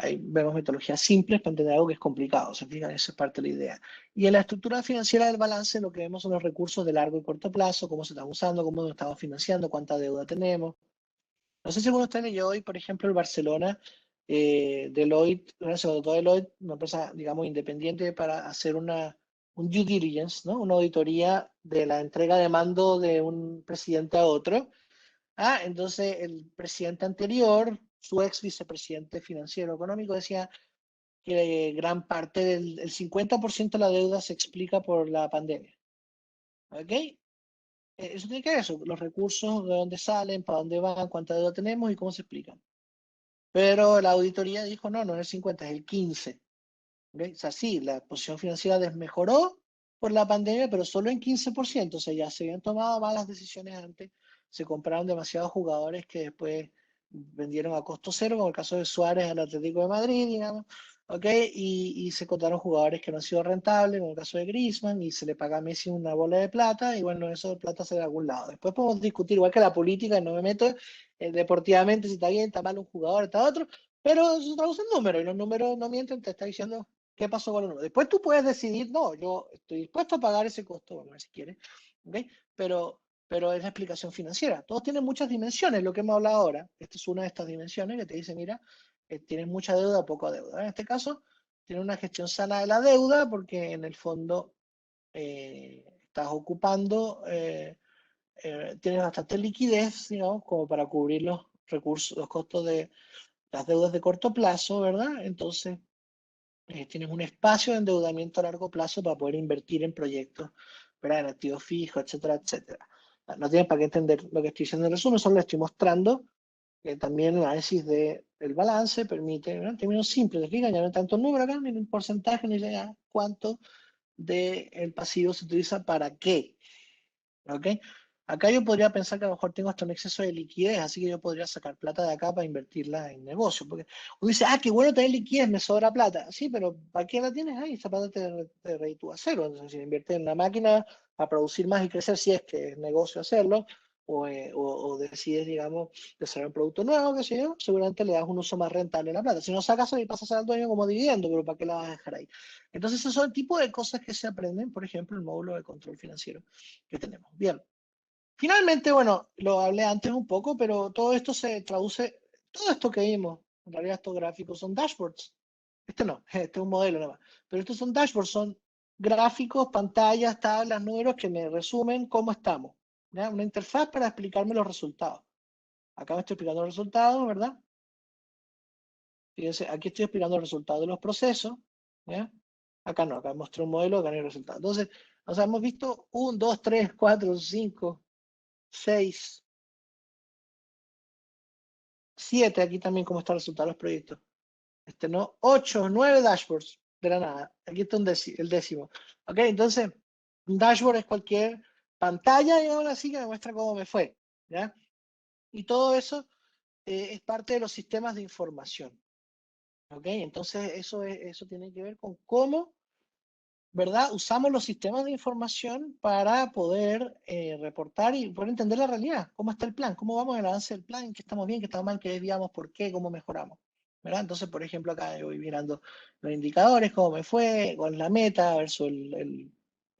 Ahí vemos metodologías simples para entender algo que es complicado. ¿Se fijan? Esa es parte de la idea. Y en la estructura financiera del balance lo que vemos son los recursos de largo y corto plazo, cómo se están usando, cómo nos estamos financiando, cuánta deuda tenemos. No sé si alguno de ustedes leyó hoy, por ejemplo, el Barcelona, Deloitte, se contrató a Deloitte, una empresa, digamos, independiente para hacer un due diligence, ¿no? Una auditoría de la entrega de mando de un presidente a otro. Entonces el presidente anterior, su ex vicepresidente financiero económico, decía que gran parte el 50% de la deuda se explica por la pandemia. ¿Ok? Eso tiene que ver eso, los recursos, de dónde salen, para dónde van, cuánta deuda tenemos y cómo se explican. Pero la auditoría dijo, no, no es el 50, es el 15. ¿Ok? O sea, sí, la posición financiera desmejoró por la pandemia, pero solo en 15%. O sea, ya se habían tomado malas decisiones antes, se compraron demasiados jugadores que después vendieron a costo cero, como el caso de Suárez al Atlético de Madrid, digamos. ¿Ok? Y se contrataron jugadores que no han sido rentables, como el caso de Griezmann, y se le paga a Messi una bola de plata, y bueno, eso de plata se da a algún lado. Después podemos discutir, igual que la política, no me meto deportivamente si está bien, está mal un jugador, está otro, pero se traducen números, y los números no mienten, te está diciendo qué pasó con uno. Después tú puedes decidir, no, yo estoy dispuesto a pagar ese costo, vamos a ver si quieres, ¿okay? Pero es la explicación financiera. Todos tienen muchas dimensiones, lo que hemos hablado ahora. Esta es una de estas dimensiones que te dice, mira, tienes mucha deuda o poca deuda. En este caso, tiene una gestión sana de la deuda porque en el fondo estás ocupando, tienes bastante liquidez, digamos, como para cubrir los recursos, los costos de las deudas de corto plazo, ¿verdad? Entonces, tienes un espacio de endeudamiento a largo plazo para poder invertir en proyectos, ¿verdad? En activos fijos, etcétera, etcétera. No tienes para qué entender lo que estoy diciendo en resumen, solo le estoy mostrando que también el análisis del balance permite, ¿verdad? En términos simples, ¿te fijas? Ya no hay tantos números acá, ni un porcentaje, ni ya cuánto del pasivo se utiliza para qué. ¿Ok? Acá yo podría pensar que a lo mejor tengo hasta un exceso de liquidez, así que yo podría sacar plata de acá para invertirla en negocio. Porque uno dice, qué bueno tener liquidez, me sobra plata. Sí, pero ¿para qué la tienes ahí? Esa plata te reditúa cero. Entonces, si inviertes en una máquina para producir más y crecer, si es que es negocio hacerlo, o decides, digamos, desarrollar un producto nuevo, qué sé yo, seguramente le das un uso más rentable a la plata. Si no sacas ahí, pasas al dueño como dividendo, pero ¿para qué la vas a dejar ahí? Entonces, esos son el tipo de cosas que se aprenden, por ejemplo, en el módulo de control financiero que tenemos. Bien. Finalmente, bueno, lo hablé antes un poco, pero todo esto se traduce, todo esto que vimos, en realidad estos gráficos son dashboards. Este no, este es un modelo nada más. Pero estos son dashboards, son gráficos, pantallas, tablas, números que me resumen cómo estamos. ¿Ya? Una interfaz para explicarme los resultados. Acá me estoy explicando los resultados, ¿verdad? Fíjense, aquí estoy explicando los resultados de los procesos. ¿Ya? Acá no, acá mostré un modelo, acá no hay resultados. Entonces, o sea, hemos visto 1, 2, 3, 4, 5, 6, 7, aquí también cómo está el resultado de los proyectos. No, 8, 9 dashboards de la nada. Aquí está el décimo. Ok, entonces, un dashboard es cualquier pantalla, y ahora sí que me muestra cómo me fue. ¿Ya? Y todo eso es parte de los sistemas de información. Ok, entonces eso tiene que ver con cómo, ¿verdad? Usamos los sistemas de información para poder reportar y poder entender la realidad, cómo está el plan, cómo vamos en el avance del plan, qué estamos bien, qué estamos mal, qué desviamos, por qué, cómo mejoramos. ¿Verdad? Entonces, por ejemplo, acá yo voy mirando los indicadores, cómo me fue, cuál es la meta versus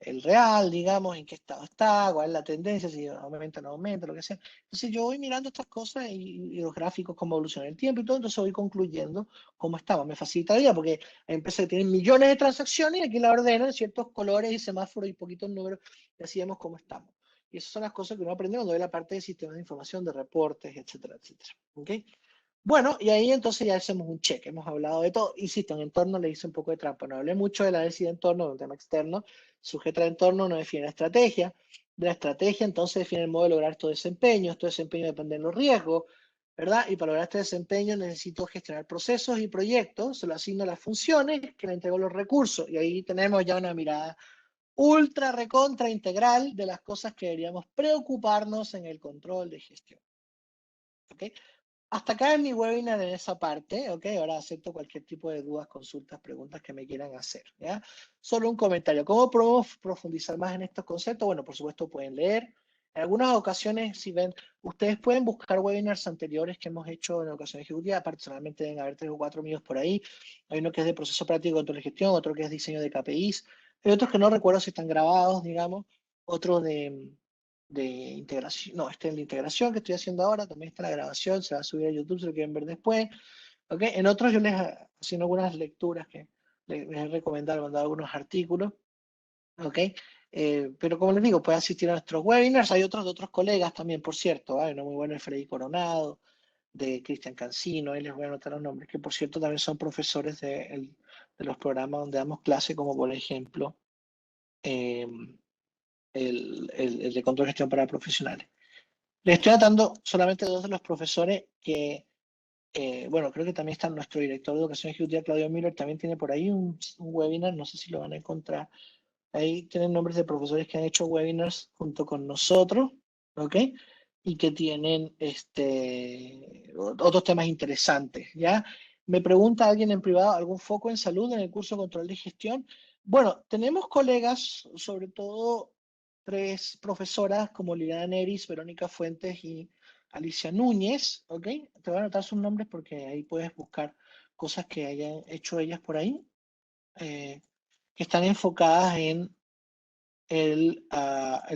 el real, digamos, en qué estado está, cuál es la tendencia, si aumenta o no aumenta, lo que sea. Entonces yo voy mirando estas cosas y los gráficos, cómo evoluciona el tiempo y todo, entonces voy concluyendo cómo estamos. Me facilita la vida porque hay empresas que tienen millones de transacciones y aquí la ordenan ciertos colores y semáforos y poquitos números y así vemos cómo estamos. Y esas son las cosas que uno aprende cuando ve la parte de sistemas de información, de reportes, etcétera, etcétera. ¿Ok? Bueno, y ahí entonces ya hacemos un check. Hemos hablado de todo. Insisto, en entorno le hice un poco de trampa. No hablé mucho del análisis de entorno, de un tema externo. Sujeta de entorno no define la estrategia. De la estrategia, entonces define el modo de lograr estos desempeños. Estos desempeños dependen de los riesgos, ¿verdad? Y para lograr este desempeño necesito gestionar procesos y proyectos. Se lo asigno a las funciones que le entrego los recursos. Y ahí tenemos ya una mirada ultra recontra integral de las cosas que deberíamos preocuparnos en el control de gestión. ¿Ok? Hasta acá en mi webinar en esa parte, ¿ok? Ahora acepto cualquier tipo de dudas, consultas, preguntas que me quieran hacer, ¿ya? Solo un comentario. ¿Cómo podemos profundizar más en estos conceptos? Bueno, por supuesto pueden leer. En algunas ocasiones, si ven, ustedes pueden buscar webinars anteriores que hemos hecho en educación ejecutiva. Personalmente deben haber 3 o 4 míos por ahí. Hay uno que es de proceso práctico de control de gestión, otro que es diseño de KPIs. Hay otros que no recuerdo si están grabados, digamos. Otro de integración, no, este es de integración que estoy haciendo ahora, también está la grabación, se va a subir a YouTube si lo quieren ver después. ¿Ok? En otros yo les haciendo algunas lecturas que les he recomendado, mandado algunos artículos. ¿Ok? Pero como les digo, puede asistir a nuestros webinars. Hay otros de otros colegas también, por cierto. Hay uno muy bueno de Freddy Coronado, de Cristian Cancino, ahí les voy a anotar los nombres, que por cierto también son profesores de los programas donde damos clase, como por ejemplo eh, el de control de gestión para profesionales. Les estoy atando solamente dos de los profesores que, bueno, creo que también está nuestro director de educación ejecutiva, Claudio Miller, también tiene por ahí un webinar, no sé si lo van a encontrar. Ahí tienen nombres de profesores que han hecho webinars junto con nosotros, ¿ok? Y que tienen otros temas interesantes, ¿ya? Me pregunta alguien en privado, ¿algún foco en salud en el curso de control de gestión? Bueno, tenemos colegas, sobre todo 3 profesoras como Liliana Neris, Verónica Fuentes y Alicia Núñez, ¿ok? Te voy a anotar sus nombres porque ahí puedes buscar cosas que hayan hecho ellas por ahí, que están enfocadas en el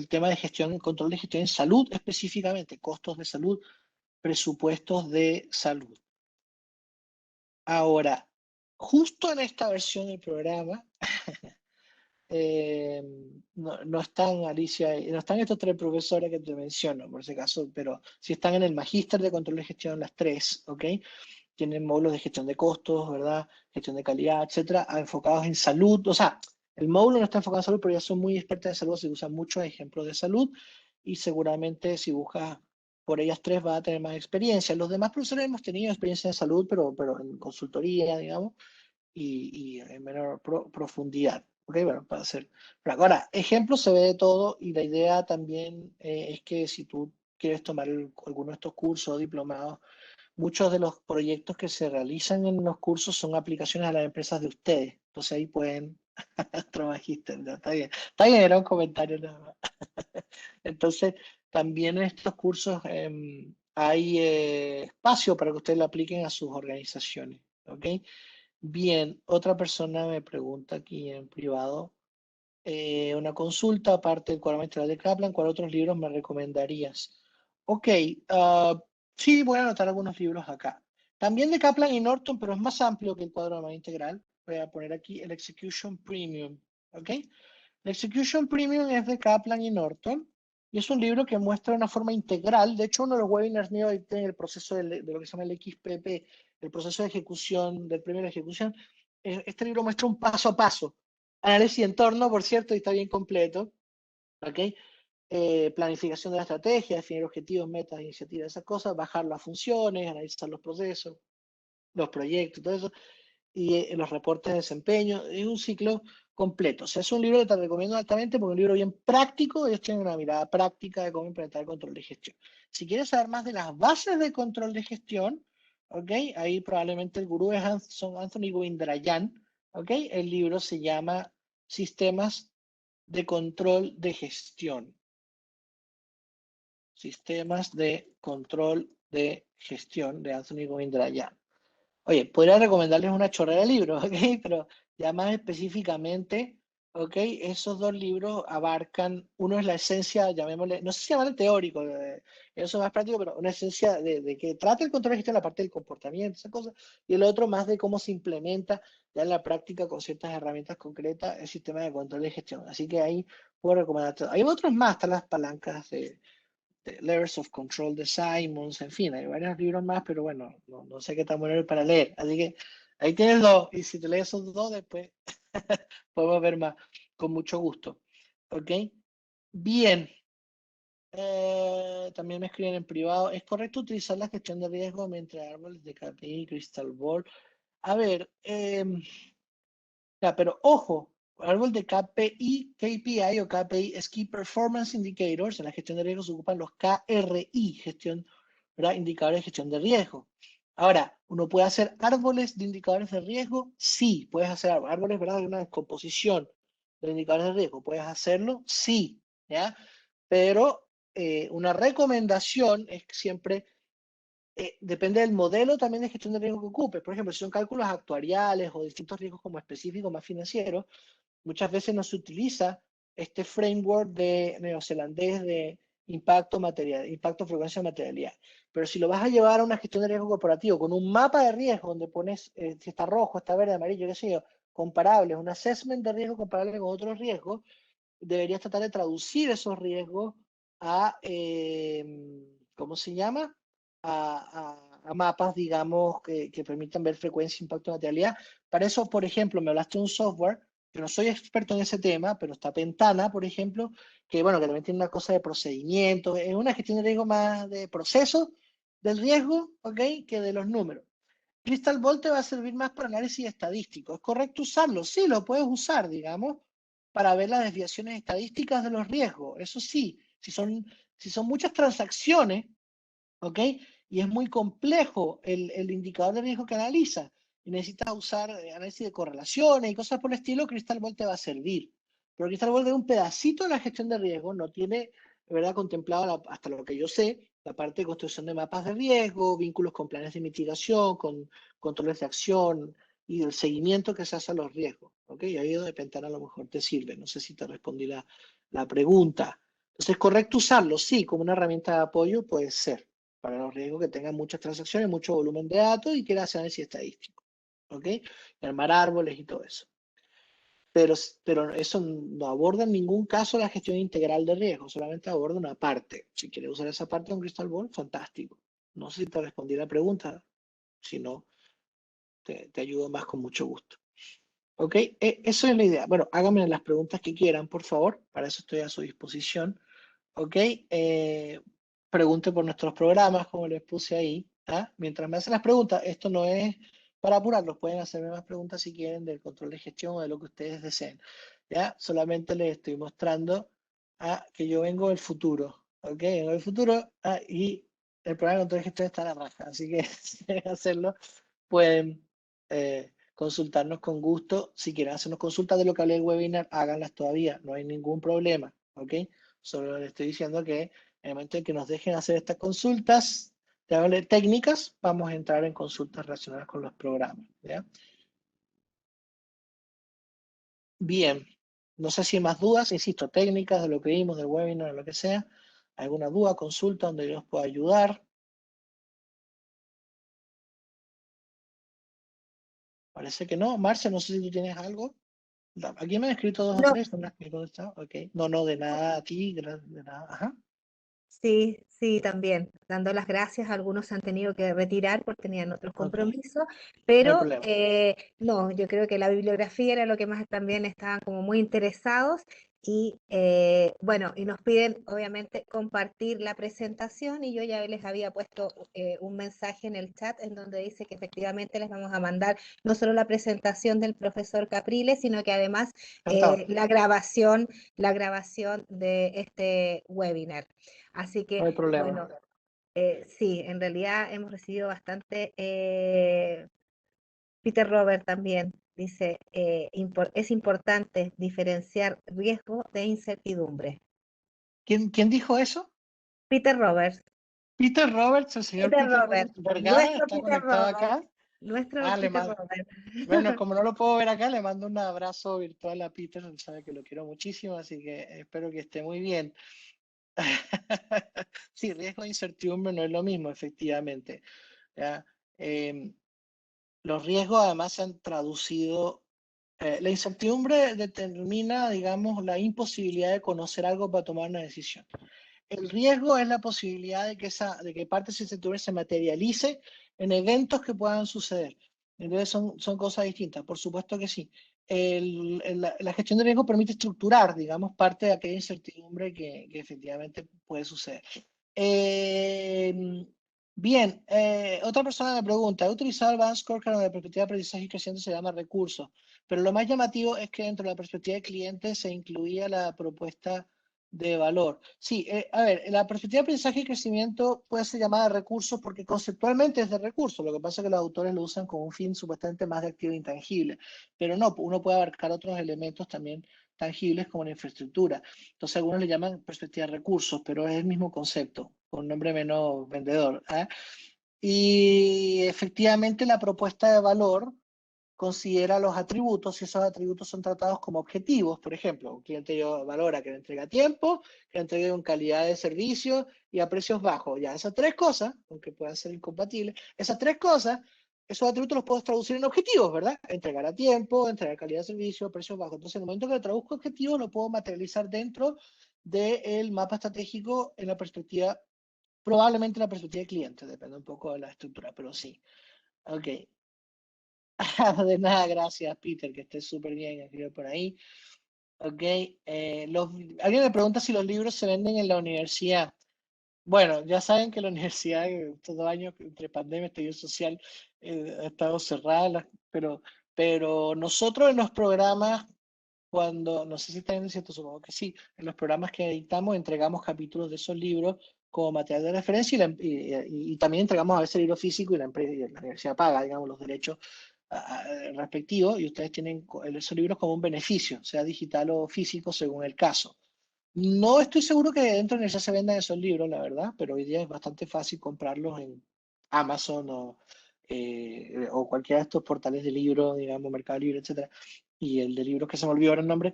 tema de gestión, control de gestión en salud específicamente, costos de salud, presupuestos de salud. Ahora, justo en esta versión del programa, eh, no están Alicia, no están estos 3 profesores que te menciono, por si acaso, pero sí están en el magíster de control de gestión las 3, ¿ok? Tienen módulos de gestión de costos, ¿verdad? Gestión de calidad, etcétera, enfocados en salud. O sea, el módulo no está enfocado en salud, pero ya son muy expertas en salud, se usan muchos ejemplos de salud y seguramente si buscas por ellas 3 vas a tener más experiencia. Los demás profesores hemos tenido experiencia en salud, pero en consultoría, digamos, y en menor profundidad. ¿Ok? Bueno, para hacer. Pero ahora, ejemplos se ve de todo y la idea también es que si tú quieres tomar alguno de estos cursos o diplomados, muchos de los proyectos que se realizan en los cursos son aplicaciones a las empresas de ustedes. Entonces ahí pueden otro magíster, ¿no? Está bien, era un comentario nada más. Entonces, también en estos cursos hay espacio para que ustedes lo apliquen a sus organizaciones. ¿Ok? Bien, otra persona me pregunta aquí en privado, una consulta aparte del cuadro maestral de Kaplan, ¿cuál otros libros me recomendarías? Ok, sí, voy a anotar algunos libros acá. También de Kaplan y Norton, pero es más amplio que el cuadro de manera integral. Voy a poner aquí el Execution Premium, ¿ok? El Execution Premium es de Kaplan y Norton y es un libro que muestra una forma integral. De hecho, uno de los webinars míos en el proceso de lo que se llama el XPP, el proceso de ejecución, del premio de ejecución. Este libro muestra un paso a paso. Análisis de entorno, por cierto, y está bien completo. ¿Ok? Planificación de la estrategia, definir objetivos, metas, iniciativas, esas cosas, bajar las funciones, analizar los procesos, los proyectos, todo eso, y los reportes de desempeño. Es un ciclo completo. O sea, es un libro que te recomiendo altamente porque es un libro bien práctico. Ellos tienen una mirada práctica de cómo implementar el control de gestión. Si quieres saber más de las bases de control de gestión, ¿ok? Ahí probablemente el gurú es Anthony Govindrayan, ¿ok? El libro se llama Sistemas de Control de Gestión. Sistemas de Control de Gestión de Anthony Govindrayan. Oye, podría recomendarles una chorrera de libros, ¿ok? Pero ya más específicamente, ¿ok? Esos dos libros abarcan, uno es la esencia, llamémosle, no sé si llamarle teórico, eso es más práctico, pero una esencia de que trata el control de gestión, la parte del comportamiento, esas cosas, y el otro más de cómo se implementa ya en la práctica con ciertas herramientas concretas el sistema de control de gestión. Así que ahí puedo recomendarte. Hay otros más, están las palancas de Levers of Control de Simons, en fin, hay varios libros más, pero bueno, no sé qué tan bueno es para leer. Así que ahí tienes dos, y si te lees esos dos, después podemos ver más, con mucho gusto. ¿Ok? Bien. También me escriben en privado. ¿Es correcto utilizar la gestión de riesgo entre árboles de KPI, Crystal Ball? A ver, ya, pero ojo, árbol de KPI, KPI o KPI es Key Performance Indicators. En la gestión de riesgos se ocupan los KRI, gestión, ¿verdad? Indicadores de gestión de riesgo. Ahora, ¿uno puede hacer árboles de indicadores de riesgo? Sí, puedes hacer árboles, ¿verdad? De una composición de indicadores de riesgo. ¿Puedes hacerlo? Sí, ¿ya? Pero una recomendación es que siempre depende del modelo también de gestión de riesgo que ocupe. Por ejemplo, si son cálculos actuariales o distintos riesgos como específicos, más financieros, muchas veces no se utiliza este framework de neozelandés de impacto material, impacto frecuencia de materialidad. Pero si lo vas a llevar a una gestión de riesgo corporativo con un mapa de riesgo donde pones si está rojo, está verde, amarillo, qué sé yo, comparables, un assessment de riesgo comparable con otros riesgos, deberías tratar de traducir esos riesgos a, ¿cómo se llama? A mapas, digamos, que permitan ver frecuencia, impacto de materialidad. Para eso, por ejemplo, me hablaste de un software, que no soy experto en ese tema, pero está Pentana, por ejemplo, que bueno, que también tiene una cosa de procedimientos, es una gestión de riesgo más de proceso del riesgo, ¿ok? Que de los números. Crystal Ball te va a servir más para análisis estadístico. ¿Es correcto usarlo? Sí, lo puedes usar, digamos, para ver las desviaciones estadísticas de los riesgos. Eso sí, si son muchas transacciones, ¿ok? Y es muy complejo el indicador de riesgo que analiza y necesitas usar análisis de correlaciones y cosas por el estilo, Crystal Ball te va a servir. Pero Crystal Ball es un pedacito de la gestión de riesgo, no tiene, de verdad, contemplado, hasta lo que yo sé, la parte de construcción de mapas de riesgo, vínculos con planes de mitigación, con controles de acción y el seguimiento que se hace a los riesgos. ¿Ok? Y ahí donde Pentana a lo mejor te sirve. No sé si te respondí la pregunta. Entonces, ¿es correcto usarlo? Sí, como una herramienta de apoyo puede ser para los riesgos que tengan muchas transacciones, mucho volumen de datos y quiera hacer análisis estadístico. ¿Ok? Armar árboles y todo eso. Pero eso no aborda en ningún caso la gestión integral de riesgo, solamente aborda una parte. Si quieres usar esa parte de un Crystal Ball, fantástico. No sé si te respondí la pregunta, si no, te ayudo más con mucho gusto. ¿Ok? Eso es la idea. Bueno, háganme las preguntas que quieran, por favor. Para eso estoy a su disposición. ¿Ok? Pregunte por nuestros programas, como les puse ahí. ¿Ah? Mientras me hacen las preguntas, esto no es para apurarlos, pueden hacerme más preguntas si quieren del control de gestión o de lo que ustedes deseen. ¿Ya? Solamente les estoy mostrando que yo vengo del futuro. ¿Ok? Vengo del futuro y el programa de control de gestión está en la raja. Así que si quieren hacerlo, pueden consultarnos con gusto. Si quieren hacernos consultas de lo que hablé del webinar, háganlas todavía, no hay ningún problema. ¿Ok? Solo les estoy diciendo que en el momento en que nos dejen hacer estas consultas técnicas, vamos a entrar en consultas relacionadas con los programas. ¿Ya? Bien, no sé si hay más dudas, insisto, técnicas de lo que vimos, del webinar, o lo que sea. ¿Alguna duda, consulta donde yo os pueda ayudar? Parece que no. Marcia, no sé si tú tienes algo. Aquí me han escrito dos o No, tres, son las que he contestado. Ok. No, no, de nada a ti, de nada. Ajá. sí, sí, también, dando las gracias, algunos se han tenido que retirar porque tenían otros Ok, compromisos, no hay pero problema. no, yo creo que la bibliografía era lo que más también estaban como muy interesados y bueno, y nos piden obviamente compartir la presentación y yo ya les había puesto un mensaje en el chat en donde dice que efectivamente les vamos a mandar no solo la presentación del profesor Capriles, sino que además Encantado. la grabación de este webinar. Así No que, hay problema. bueno, sí, en realidad hemos recibido bastante. Peter Robert también dice, es importante diferenciar riesgo de incertidumbre. ¿Quién dijo eso? Peter Roberts, Peter Roberts, el señor Peter Peter Robert, Roberts Vergara nuestro está Peter conectado Robert, acá. nuestro Ah, Peter Robert. bueno, como no lo puedo ver acá, le mando un abrazo virtual a Peter, él sabe que lo quiero muchísimo, así que espero que esté muy bien. Sí, riesgo de incertidumbre no es lo mismo, efectivamente. ¿Ya? Em, los riesgos además se han traducido. La incertidumbre determina, digamos, la imposibilidad de conocer algo para tomar una decisión. El riesgo es la posibilidad de que parte de esa incertidumbre se materialice en eventos que puedan suceder. Entonces son cosas distintas, por supuesto que sí. La gestión de riesgo permite estructurar, digamos, parte de aquella incertidumbre que efectivamente puede suceder. Eh, Bien, otra persona me pregunta, he utilizado el Advanced Scorecard donde la perspectiva de aprendizaje creciente se llama recursos, pero lo más llamativo es que dentro de la perspectiva de cliente se incluía la propuesta de valor. Sí, a ver, la perspectiva de aprendizaje y crecimiento puede ser llamada recursos porque conceptualmente es de recursos. Lo que pasa es que los autores lo usan con un fin supuestamente más de activo intangible, pero no, uno puede abarcar otros elementos también tangibles como la infraestructura. Entonces algunos le llaman perspectiva de recursos, pero es el mismo concepto, con nombre menos vendedor. ¿Eh? Y efectivamente la propuesta de valor considera los atributos y esos atributos son tratados como objetivos. Por ejemplo, un cliente valora que le entrega a tiempo, que le entregue con calidad de servicio y a precios bajos. Ya esas tres cosas, aunque puedan ser incompatibles, esas tres cosas, esos atributos los puedo traducir en objetivos, ¿verdad? Entregar a tiempo, entregar calidad de servicio, precios bajos. Entonces, en el momento que le traduzco objetivos, lo puedo materializar dentro del mapa estratégico en la perspectiva, probablemente en la perspectiva de cliente, depende un poco de la estructura, pero sí. Ok. De nada, gracias, Peter, que estés súper bien escrito por ahí. Ok. Alguien me pregunta si los libros se venden en la universidad. Bueno, ya saben que la universidad estos 2 años entre pandemia y estallido social ha estado cerrada, pero nosotros en los programas, no sé si está bien cierto, supongo que sí, en los programas que editamos entregamos capítulos de esos libros como material de referencia y también entregamos a veces el libro físico y la empresa, y la universidad paga, digamos, los derechos respectivos y ustedes tienen esos libros como un beneficio, sea digital o físico según el caso. No estoy seguro que dentro de la universidad se vendan esos libros, la verdad, pero hoy día es bastante fácil comprarlos en Amazon o cualquiera de estos portales de libros, digamos, Mercado Libre, etcétera. Y el de libros que se me olvidó ahora el nombre,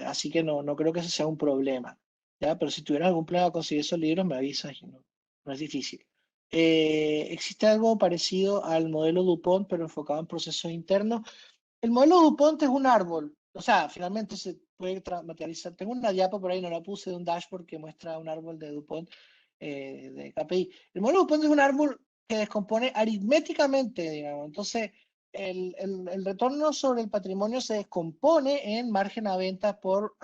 así que no creo que ese sea un problema. ¿Ya? Pero si tuvieras algún problema con conseguir esos libros, me avisas y no es difícil. Existe algo parecido al modelo DuPont, pero enfocado en procesos internos. El modelo DuPont es un árbol, o sea, finalmente se puede materializar. Tengo una diapo por ahí, no la puse, de un dashboard que muestra un árbol de DuPont de KPI. El modelo DuPont es un árbol que descompone aritméticamente, digamos. Entonces, el retorno sobre el patrimonio se descompone en margen a venta por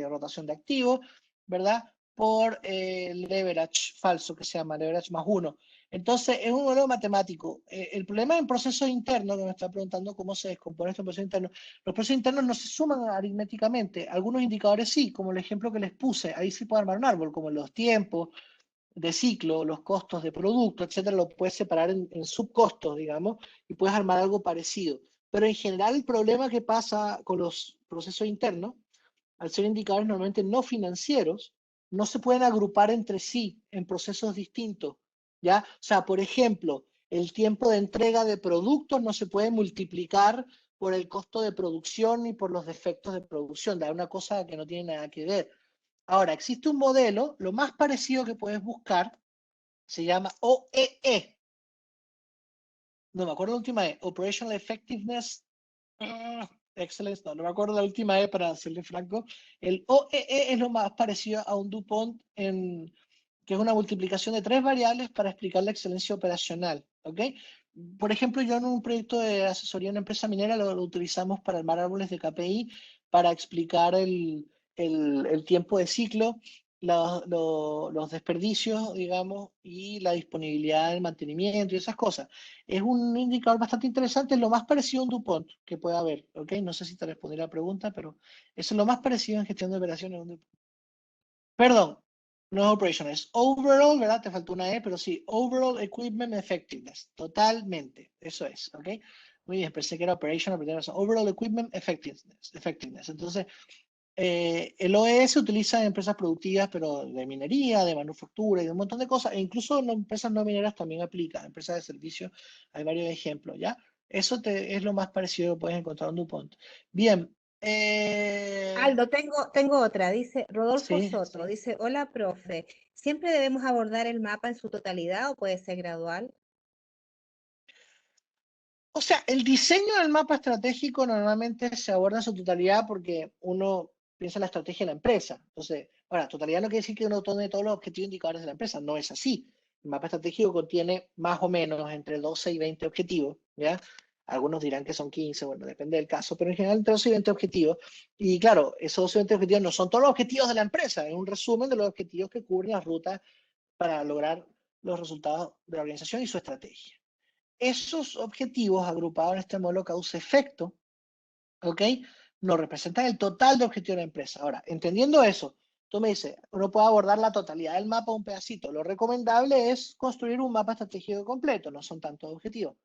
rotación de activos, ¿verdad? Por leverage falso, que se llama leverage más uno. Entonces, es un modelo matemático. El problema en procesos internos, que me está preguntando cómo se descompone esto en procesos internos, los procesos internos no se suman aritméticamente. Algunos indicadores sí, como el ejemplo que les puse. Ahí sí puede armar un árbol, como los tiempos de ciclo, los costos de producto, etcétera, lo puedes separar en subcostos, digamos, y puedes armar algo parecido. Pero en general, el problema que pasa con los procesos internos, al ser indicadores normalmente no financieros, no se pueden agrupar entre sí en procesos distintos, ¿ya? O sea, por ejemplo, el tiempo de entrega de productos no se puede multiplicar por el costo de producción ni por los defectos de producción, da una cosa que no tiene nada que ver. Ahora, existe un modelo, lo más parecido que puedes buscar se llama OEE. No me acuerdo la última E, Operational Effectiveness Excellence, no me acuerdo la última E para serle franco. El OEE es lo más parecido a un DuPont que es una multiplicación de 3 variables para explicar la excelencia operacional. ¿Ok? Por ejemplo, yo en un proyecto de asesoría en una empresa minera lo utilizamos para armar árboles de KPI, para explicar el tiempo de ciclo, los desperdicios, digamos, y la disponibilidad del mantenimiento y esas cosas. Es un indicador bastante interesante, es lo más parecido a un DuPont que pueda haber, ¿ok? No sé si te respondí la pregunta, pero eso es lo más parecido en gestión de operaciones a un DuPont. Perdón, no es operation, es overall, ¿verdad? Te faltó una E, pero sí, overall equipment effectiveness, totalmente, eso es, ¿ok? Muy bien, pensé que era operation, pero tenía razón. Overall equipment effectiveness. Entonces, El OE se utiliza en empresas productivas, pero de minería, de manufactura y de un montón de cosas, e incluso en empresas no mineras también aplica, empresas de servicio, hay varios ejemplos, ¿ya? Eso es lo más parecido que puedes encontrar en DuPont. Bien, Aldo, tengo otra, dice Rodolfo sí. Soto, dice, hola, profe, ¿siempre debemos abordar el mapa en su totalidad o puede ser gradual? O sea, el diseño del mapa estratégico normalmente se aborda en su totalidad porque uno piensa en la estrategia de la empresa. Entonces, ahora, totalidad no quiere decir que uno tome todos los objetivos e indicadores de la empresa, no es así. El mapa estratégico contiene más o menos entre 12 y 20 objetivos, ¿ya? Algunos dirán que son 15, bueno, depende del caso, pero en general entre 12 y 20 objetivos. Y claro, esos 12 y 20 objetivos no son todos los objetivos de la empresa, es un resumen de los objetivos que cubren las rutas para lograr los resultados de la organización y su estrategia. Esos objetivos agrupados en este modelo causa-efecto, ¿ok? Nos representan el total de objetivos de la empresa. Ahora, entendiendo eso, tú me dices, uno puede abordar la totalidad del mapa un pedacito. Lo recomendable es construir un mapa estratégico completo, no son tantos objetivos.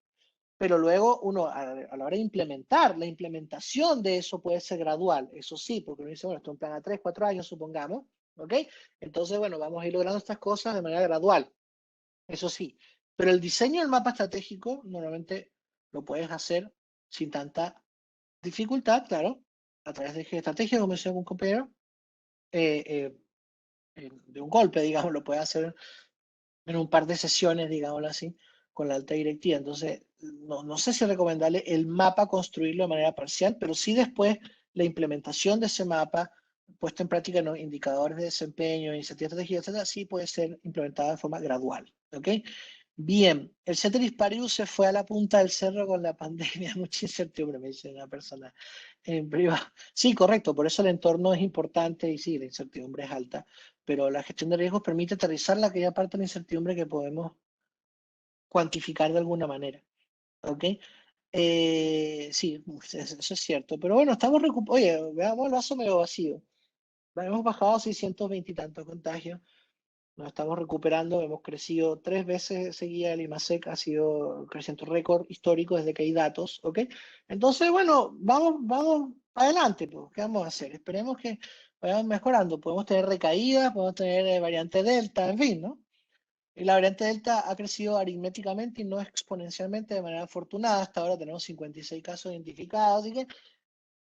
Pero luego uno, a la hora de implementar, la implementación de eso puede ser gradual, eso sí, porque uno dice, bueno, esto es un plan a 3, 4 años, supongamos, ¿ok? Entonces, bueno, vamos a ir logrando estas cosas de manera gradual. Eso sí, pero el diseño del mapa estratégico normalmente lo puedes hacer sin tanta dificultad, claro, a través de eje estrategia, como decía un compañero, eh, de un golpe, digamos, lo puedes hacer en un par de sesiones, digámoslo así, con la alta directiva. Entonces, no sé si es recomendable el mapa construirlo de manera parcial, pero sí después la implementación de ese mapa, puesta en práctica en los indicadores de desempeño, iniciativas estratégicas, etcétera, sí puede ser implementada de forma gradual. ¿Ok? Bien, el Ceteris Paribus se fue a la punta del cerro con la pandemia, mucha incertidumbre, me dice una persona en privado. Sí, correcto, por eso el entorno es importante y sí, la incertidumbre es alta, pero la gestión de riesgos permite aterrizar la aquella parte de la incertidumbre que podemos cuantificar de alguna manera. ¿Ok? Sí, eso es cierto, pero bueno, estamos recuperando. Oye, veamos el vaso medio vacío. Hemos bajado a 620 y tantos contagios. Nos estamos recuperando, hemos crecido 3 veces seguida, el IMASEC ha sido creciendo récord histórico desde que hay datos, ¿ok? Entonces, bueno, vamos adelante, pues, ¿qué vamos a hacer? Esperemos que vayamos mejorando. Podemos tener recaídas, podemos tener variante Delta, en fin, ¿no? Y la variante Delta ha crecido aritméticamente y no exponencialmente de manera afortunada. Hasta ahora tenemos 56 casos identificados, así que,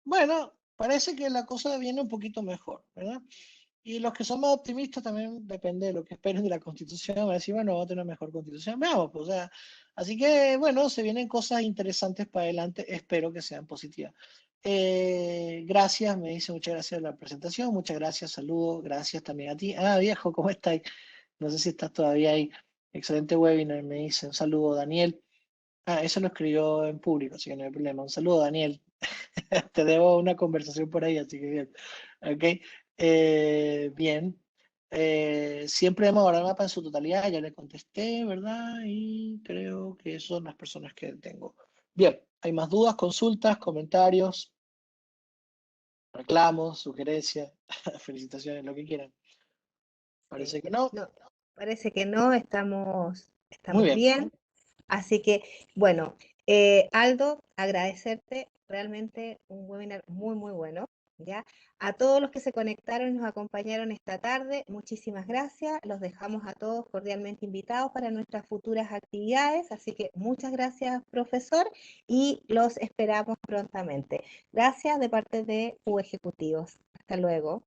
bueno, parece que la cosa viene un poquito mejor, ¿verdad? Y los que son más optimistas también depende de lo que esperen de la Constitución. Van a decir, bueno, vamos a tener una mejor Constitución. Veamos, pues, o sea, así que, bueno, se vienen cosas interesantes para adelante. Espero que sean positivas. Gracias, me dice, muchas gracias por la presentación. Muchas gracias, saludos. Gracias también a ti. Ah, viejo, ¿cómo estás? No sé si estás todavía ahí. Excelente webinar, me dice. Un saludo, Daniel. Ah, eso lo escribió en público, así que no hay problema. Un saludo, Daniel. Te debo una conversación por ahí, así que bien. Ok. Bien. Siempre hemos guardado el mapa en su totalidad, ya le contesté, ¿verdad? Y creo que son las personas que tengo. Bien, ¿hay más dudas, consultas, comentarios, reclamos, sugerencias, felicitaciones, lo que quieran? Parece Sí, que no. no, parece que no, Muy estamos bien. bien. Así que, bueno, Aldo, agradecerte realmente un webinar muy, muy bueno, ¿ya? A todos los que se conectaron y nos acompañaron esta tarde, muchísimas gracias. Los dejamos a todos cordialmente invitados para nuestras futuras actividades. Así que muchas gracias, profesor, y los esperamos prontamente. Gracias de parte de U Ejecutivos. Hasta luego.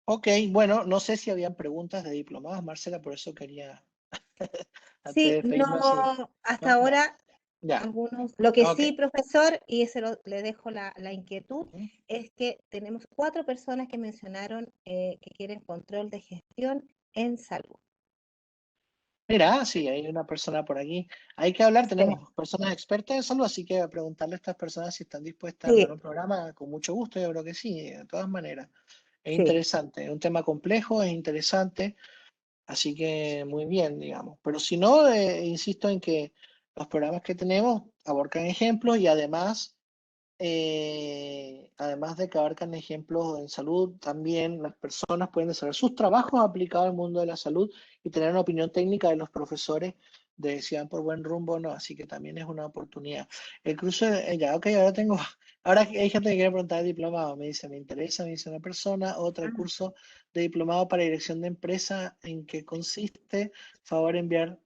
Ok, bueno, no sé si habían preguntas de diplomados, Marcela, por eso quería antes de Sí, despedirme así. no, hasta No, ya, ahora ya. algunos. Lo que Ok. sí, profesor, y ese le dejo la inquietud, es que tenemos 4 personas que mencionaron que quieren control de gestión en salud. Mira, sí, hay una persona por aquí. Hay que hablar, Sí, tenemos personas expertas en salud, así que a preguntarle a estas personas si están dispuestas a armar sí, un programa, con mucho gusto, yo creo que sí, de todas maneras. Es sí. interesante, es un tema complejo, es interesante, así que muy bien, digamos. Pero si no, insisto en que los programas que tenemos aborcan ejemplos y además de que abarcan ejemplos en salud, también las personas pueden desarrollar sus trabajos aplicados al mundo de la salud y tener una opinión técnica de los profesores de si van por buen rumbo o no, así que también es una oportunidad. El curso, ya, ok, ahora tengo, ahora hay gente que quiere preguntar el diplomado, me dice, me interesa, me dice una persona, otra, el Ah, curso de diplomado para dirección de empresa, ¿en qué consiste? Favor enviar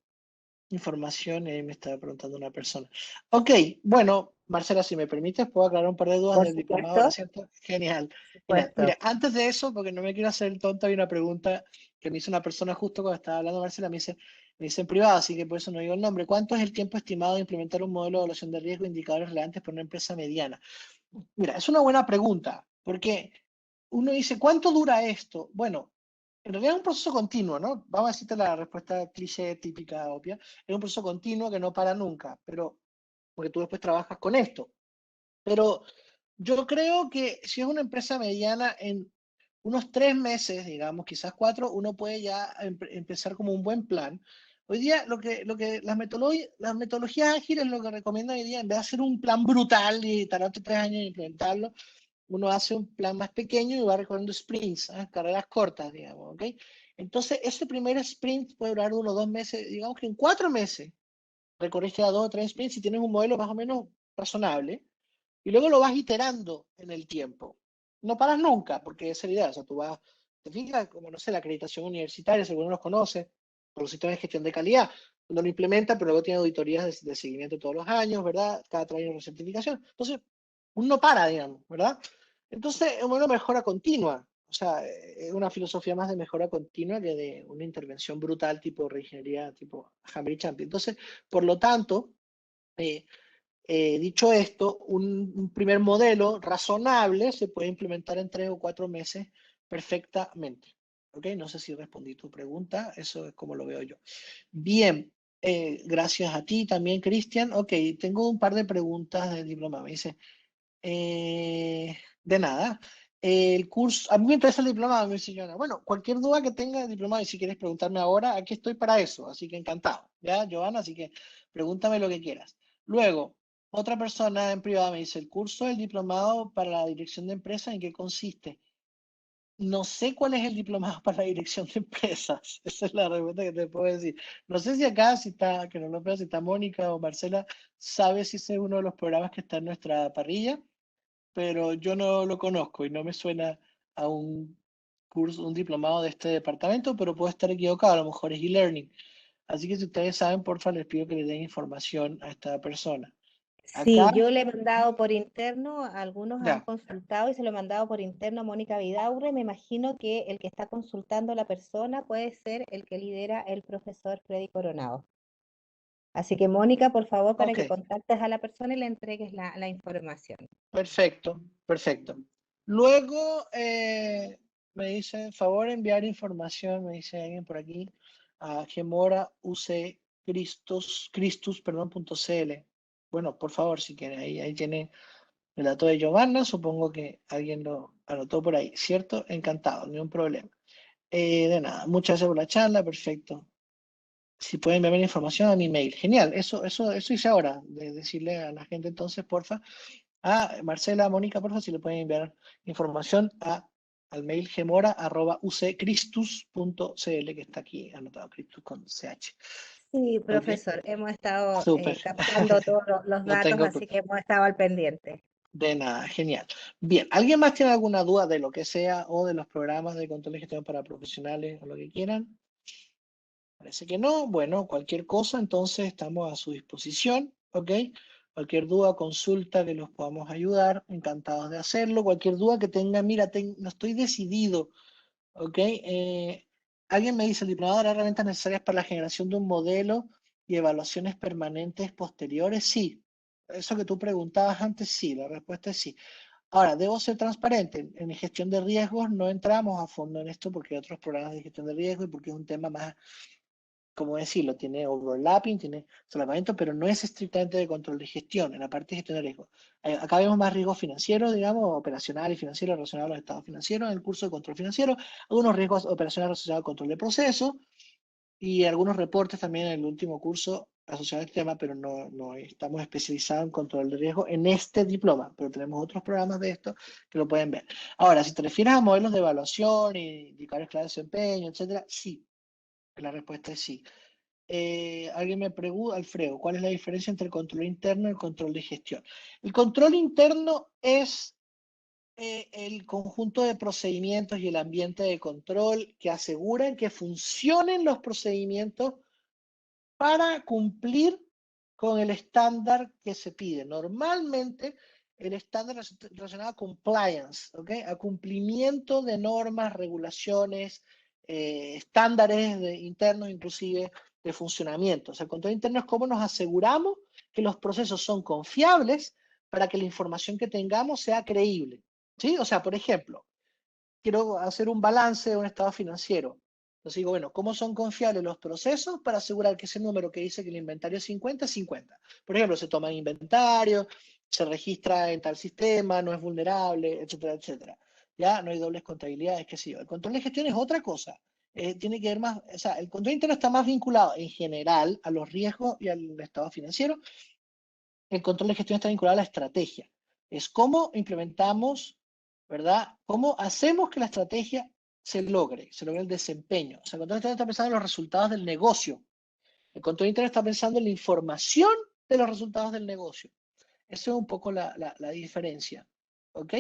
información, y ahí me estaba preguntando una persona. Ok, bueno, Marcela, si me permites, puedo aclarar un par de dudas por del diplomado, ¿no es supuesto, cierto? Genial, por genial. supuesto. Mira, antes de eso, porque no me quiero hacer el tonto, hay una pregunta que me hizo una persona justo cuando estaba hablando, Marcela, me dice en privado, así que por eso no digo el nombre. ¿Cuánto es el tiempo estimado de implementar un modelo de evaluación de riesgo e indicadores relevantes para una empresa mediana? Mira, es una buena pregunta, porque uno dice, ¿cuánto dura esto? Bueno, en realidad es un proceso continuo, ¿no? Vamos a decirte la respuesta cliché, típica, obvia. Es un proceso continuo que no para nunca, pero porque tú después trabajas con esto. Pero yo creo que si es una empresa mediana, en unos 3 meses, digamos, quizás 4, uno puede ya empezar como un buen plan. Hoy día, las metodologías ágiles lo que recomiendan hoy día, en vez de hacer un plan brutal y tardarte 3 años en implementarlo, uno hace un plan más pequeño y va recorriendo sprints, carreras cortas, digamos, ¿ok? Entonces, ese primer sprint puede durar 1 o 2 meses, digamos que en 4 meses recorriste a 2 o 3 sprints y tienes un modelo más o menos razonable, y luego lo vas iterando en el tiempo. No paras nunca, porque esa es la idea, o sea, tú vas, te fijas, como no sé, la acreditación universitaria, si alguno los conoce, por los sistemas de gestión de calidad, uno lo implementa, pero luego tiene auditorías de seguimiento todos los años, ¿verdad? Cada 3 años una certificación. Entonces, uno no para, digamos, ¿verdad? Entonces, es una mejora continua. O sea, es una filosofía más de mejora continua que de una intervención brutal tipo reingeniería, tipo Hammer y Champion. Entonces, por lo tanto, eh, dicho esto, un primer modelo razonable se puede implementar en 3 o 4 meses perfectamente. ¿Ok? No sé si respondí tu pregunta, eso es como lo veo yo. Bien, gracias a ti también, Cristian. Ok, tengo un par de preguntas del diploma. Me dice, de nada. El curso, a mí me interesa el diplomado, me dice Joana. Bueno, cualquier duda que tenga del diplomado y si quieres preguntarme ahora, aquí estoy para eso, así que encantado, ¿ya, Joana? Así que pregúntame lo que quieras. Luego, otra persona en privado me dice, el curso del diplomado para la dirección de empresas, ¿en qué consiste? No sé cuál es el diplomado para la dirección de empresas. Esa es la respuesta que te puedo decir. No sé si acá, si está, que no lo veo, si está Mónica o Marcela, sabe si ese es uno de los programas que está en nuestra parrilla, pero yo no lo conozco y no me suena a un curso, un diplomado de este departamento, pero puedo estar equivocado, a lo mejor es e-learning. Así que si ustedes saben, porfa, les pido que le den información a esta persona. Sí, Acá, yo le he mandado por interno, algunos han ya, consultado y se lo he mandado por interno a Mónica Vidaurre. Me imagino que el que está consultando a la persona puede ser el que lidera el profesor Freddy Coronado. Así que Mónica, por favor, para ok, que contactes a la persona y le entregues la información. perfecto, perfecto. Luego me dice, favor enviar información, me dice alguien por aquí, a Gemora UC Cristus, perdón, .cl. Bueno, por favor, si quieren, ahí tiene el dato de Giovanna, supongo que alguien lo anotó por ahí, ¿cierto? Encantado, ni un problema. De nada, muchas gracias por la charla, perfecto. Si pueden enviarme la información a mi mail. Genial, eso hice ahora, de decirle a la gente entonces, porfa, a Marcela, Mónica, porfa, si le pueden enviar información al mail gemora@uccristus.cl, que está aquí anotado, Cristus con CH. Sí, ¿Ok? profesor, hemos estado Súper. captando todos los Lo datos, tengo. así que hemos estado al pendiente. De nada, genial. Bien, ¿alguien más tiene alguna duda de lo que sea o de los programas de control y gestión para profesionales o lo que quieran? Parece que no. Bueno, cualquier cosa, entonces estamos a su disposición, ¿ok? Cualquier duda, consulta que los podamos ayudar, encantados de hacerlo. Cualquier duda que tengan, mira, no estoy decidido, ¿ok? Alguien me dice, el diplomado dará herramientas necesarias para la generación de un modelo y evaluaciones permanentes posteriores. Sí, eso que tú preguntabas antes, sí, la respuesta es sí. Ahora, debo ser transparente. En gestión de riesgos no entramos a fondo en esto porque hay otros programas de gestión de riesgo y porque es un tema más, ¿cómo decirlo? Tiene overlapping, tiene solapamiento, pero no es estrictamente de control de gestión, en la parte de gestión de riesgos. Acá vemos más riesgos financieros, digamos, operacional y financiero relacionados a los estados financieros en el curso de control financiero, algunos riesgos operacionales asociados al control de proceso, y algunos reportes también en el último curso asociados a este tema, pero no estamos especializados en control de riesgo en este diploma, pero tenemos otros programas de esto que lo pueden ver. Ahora, si te refieres a modelos de evaluación, indicadores clave de desempeño, etcétera, sí, la respuesta es sí. alguien me pregunta, Alfredo, ¿cuál es la diferencia entre el control interno y el control de gestión? El control interno es el conjunto de procedimientos y el ambiente de control que aseguran que funcionen los procedimientos para cumplir con el estándar que se pide. Normalmente, el estándar relacionado a compliance, ¿ok? A cumplimiento de normas, regulaciones, estándares internos, inclusive de funcionamiento. O sea, el control interno es cómo nos aseguramos que los procesos son confiables para que la información que tengamos sea creíble. ¿Sí? O sea, por ejemplo, quiero hacer un balance de un estado financiero. Entonces digo, bueno, ¿cómo son confiables los procesos para asegurar que ese número que dice que el inventario es 50 es 50? Por ejemplo, se toma inventario, se registra en tal sistema, no es vulnerable, etcétera, etcétera. Ya no hay dobles contabilidades, qué sé yo. El control de gestión es otra cosa. Tiene que ver más, o sea, el control interno está más vinculado en general a los riesgos y al estado financiero. El control de gestión está vinculado a la estrategia. Es cómo implementamos, ¿verdad? Cómo hacemos que la estrategia se logre el desempeño. O sea, el control interno está pensando en los resultados del negocio. El control interno está pensando en la información de los resultados del negocio. Esa es un poco la diferencia. ¿Ok?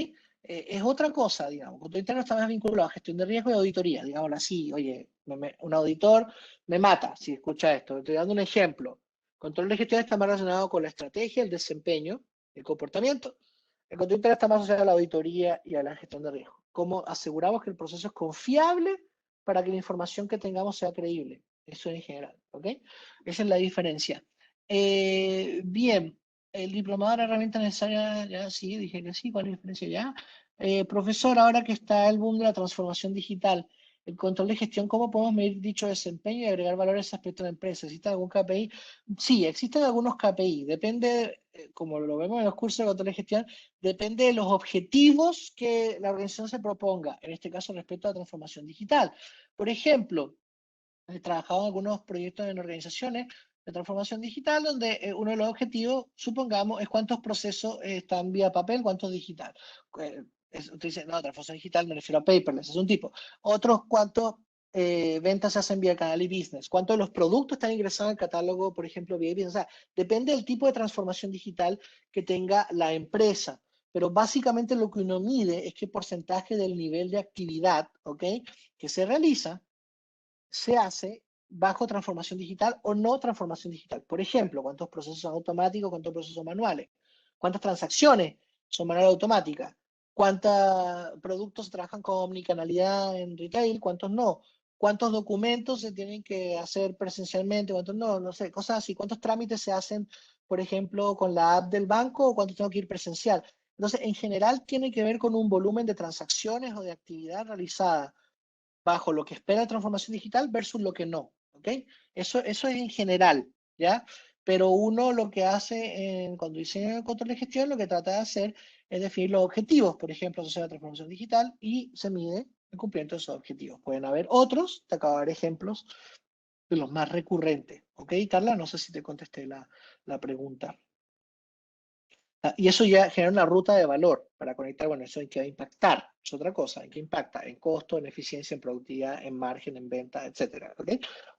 Es otra cosa, digamos. El control interno está más vinculado a gestión de riesgo y auditoría. Digámoslo así, oye, un auditor me mata si escucha esto. Estoy dando un ejemplo. Control de gestión está más relacionado con la estrategia, el desempeño, el comportamiento. El control interno está más asociado a la auditoría y a la gestión de riesgo. ¿Cómo aseguramos que el proceso es confiable para que la información que tengamos sea creíble? Eso en general, ¿ok? Esa es la diferencia. Bien, el diplomado era herramienta necesaria, ya sí, dije que sí, ¿cuál es la diferencia ya? Profesor, ahora que está el boom de la transformación digital, el control de gestión, ¿cómo podemos medir dicho desempeño y agregar valor a ese aspecto de la empresa? ¿Existe algún KPI? Sí, existen algunos KPI, depende, como lo vemos en los cursos de control de gestión, depende de los objetivos que la organización se proponga, en este caso respecto a la transformación digital. Por ejemplo, he trabajado en algunos proyectos en organizaciones de transformación digital donde uno de los objetivos, supongamos, es cuántos procesos están vía papel, cuántos digital. Usted dice, no, transformación digital me refiero a paperless, es un tipo. Otros, cuántos ventas se hacen vía canal y business, cuántos de los productos están ingresados al catálogo, por ejemplo, vía business. O sea, depende del tipo de transformación digital que tenga la empresa. Pero básicamente lo que uno mide es qué porcentaje del nivel de actividad, ¿ok? Que se realiza se hace bajo transformación digital o no transformación digital. Por ejemplo, cuántos procesos son automáticos, cuántos procesos son manuales, cuántas transacciones son manuales automáticas, cuántos productos se trabajan con omnicanalidad en retail, cuántos no, cuántos documentos se tienen que hacer presencialmente, cuántos no, no sé, cosas así, cuántos trámites se hacen, por ejemplo, con la app del banco o cuántos tengo que ir presencial. Entonces, en general tiene que ver con un volumen de transacciones o de actividad realizada bajo lo que espera la transformación digital versus lo que no, ¿ok? Eso es en general, ¿ya? Pero uno lo que hace cuando diseña el control de gestión, lo que trata de hacer es definir los objetivos, por ejemplo, asociados a la transformación digital y se mide el cumplimiento de esos objetivos. Pueden haber otros, te acabo de dar ejemplos de los más recurrentes, ¿ok, Carla? No sé si te contesté la pregunta. Y eso ya genera una ruta de valor para conectar, bueno, eso en qué va a impactar, es otra cosa, en qué impacta, en costo, en eficiencia, en productividad, en margen, en venta, etcétera, ¿ok?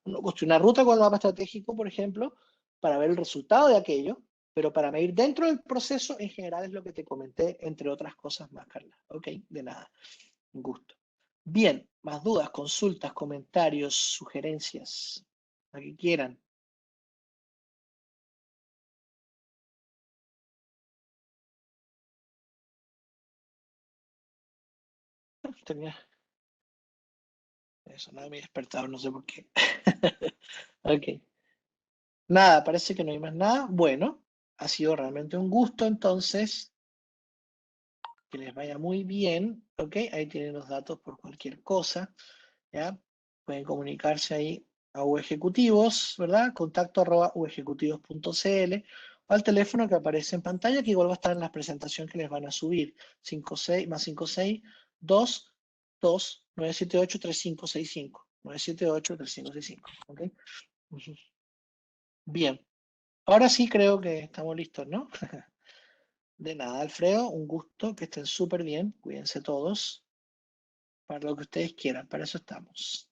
Uno construye una ruta con el mapa estratégico, por ejemplo, para ver el resultado de aquello, pero para medir dentro del proceso, en general es lo que te comenté, entre otras cosas más, Carla, ¿ok? De nada, un gusto. Bien, más dudas, consultas, comentarios, sugerencias, lo que quieran. Tenía eso, nada, me despertado, no sé por qué. Ok. Nada, parece que no hay más nada. Bueno, ha sido realmente un gusto entonces. Que les vaya muy bien. Ok, ahí tienen los datos por cualquier cosa. ¿Ya? Pueden comunicarse ahí a uejecutivos, ¿verdad? Contacto arroba uejecutivos.cl o al teléfono que aparece en pantalla, que igual va a estar en la presentación que les van a subir. 56 más 56 2 2 978 3565. 978 3565. ¿Ok? Ujú. Bien. Ahora sí creo que estamos listos, ¿no? De nada, Alfredo, un gusto, que estén súper bien, cuídense todos, para lo que ustedes quieran, para eso estamos.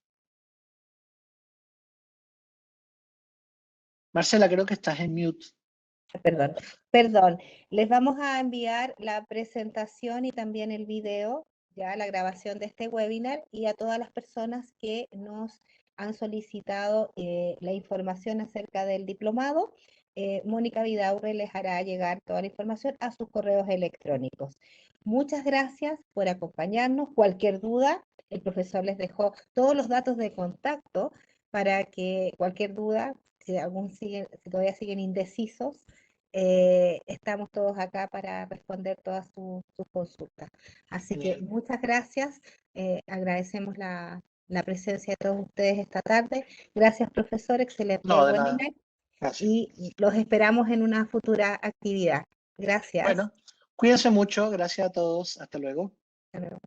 Marcela, creo que estás en mute. Perdón. Les vamos a enviar la presentación y también el video, ya la grabación de este webinar, y a todas las personas que nos han solicitado la información acerca del diplomado. Mónica Vidaurre les hará llegar toda la información a sus correos electrónicos. Muchas gracias por acompañarnos. Cualquier duda, el profesor les dejó todos los datos de contacto para que cualquier duda, si todavía siguen indecisos, estamos todos acá para responder todas sus consultas. Así que Genial. muchas gracias. Agradecemos la presencia de todos ustedes esta tarde. Gracias, profesor. Excelente No, de nada. webinar. Gracias. Y los esperamos en una futura actividad. Gracias. Bueno, cuídense mucho. Gracias a todos. Hasta luego. Hasta luego.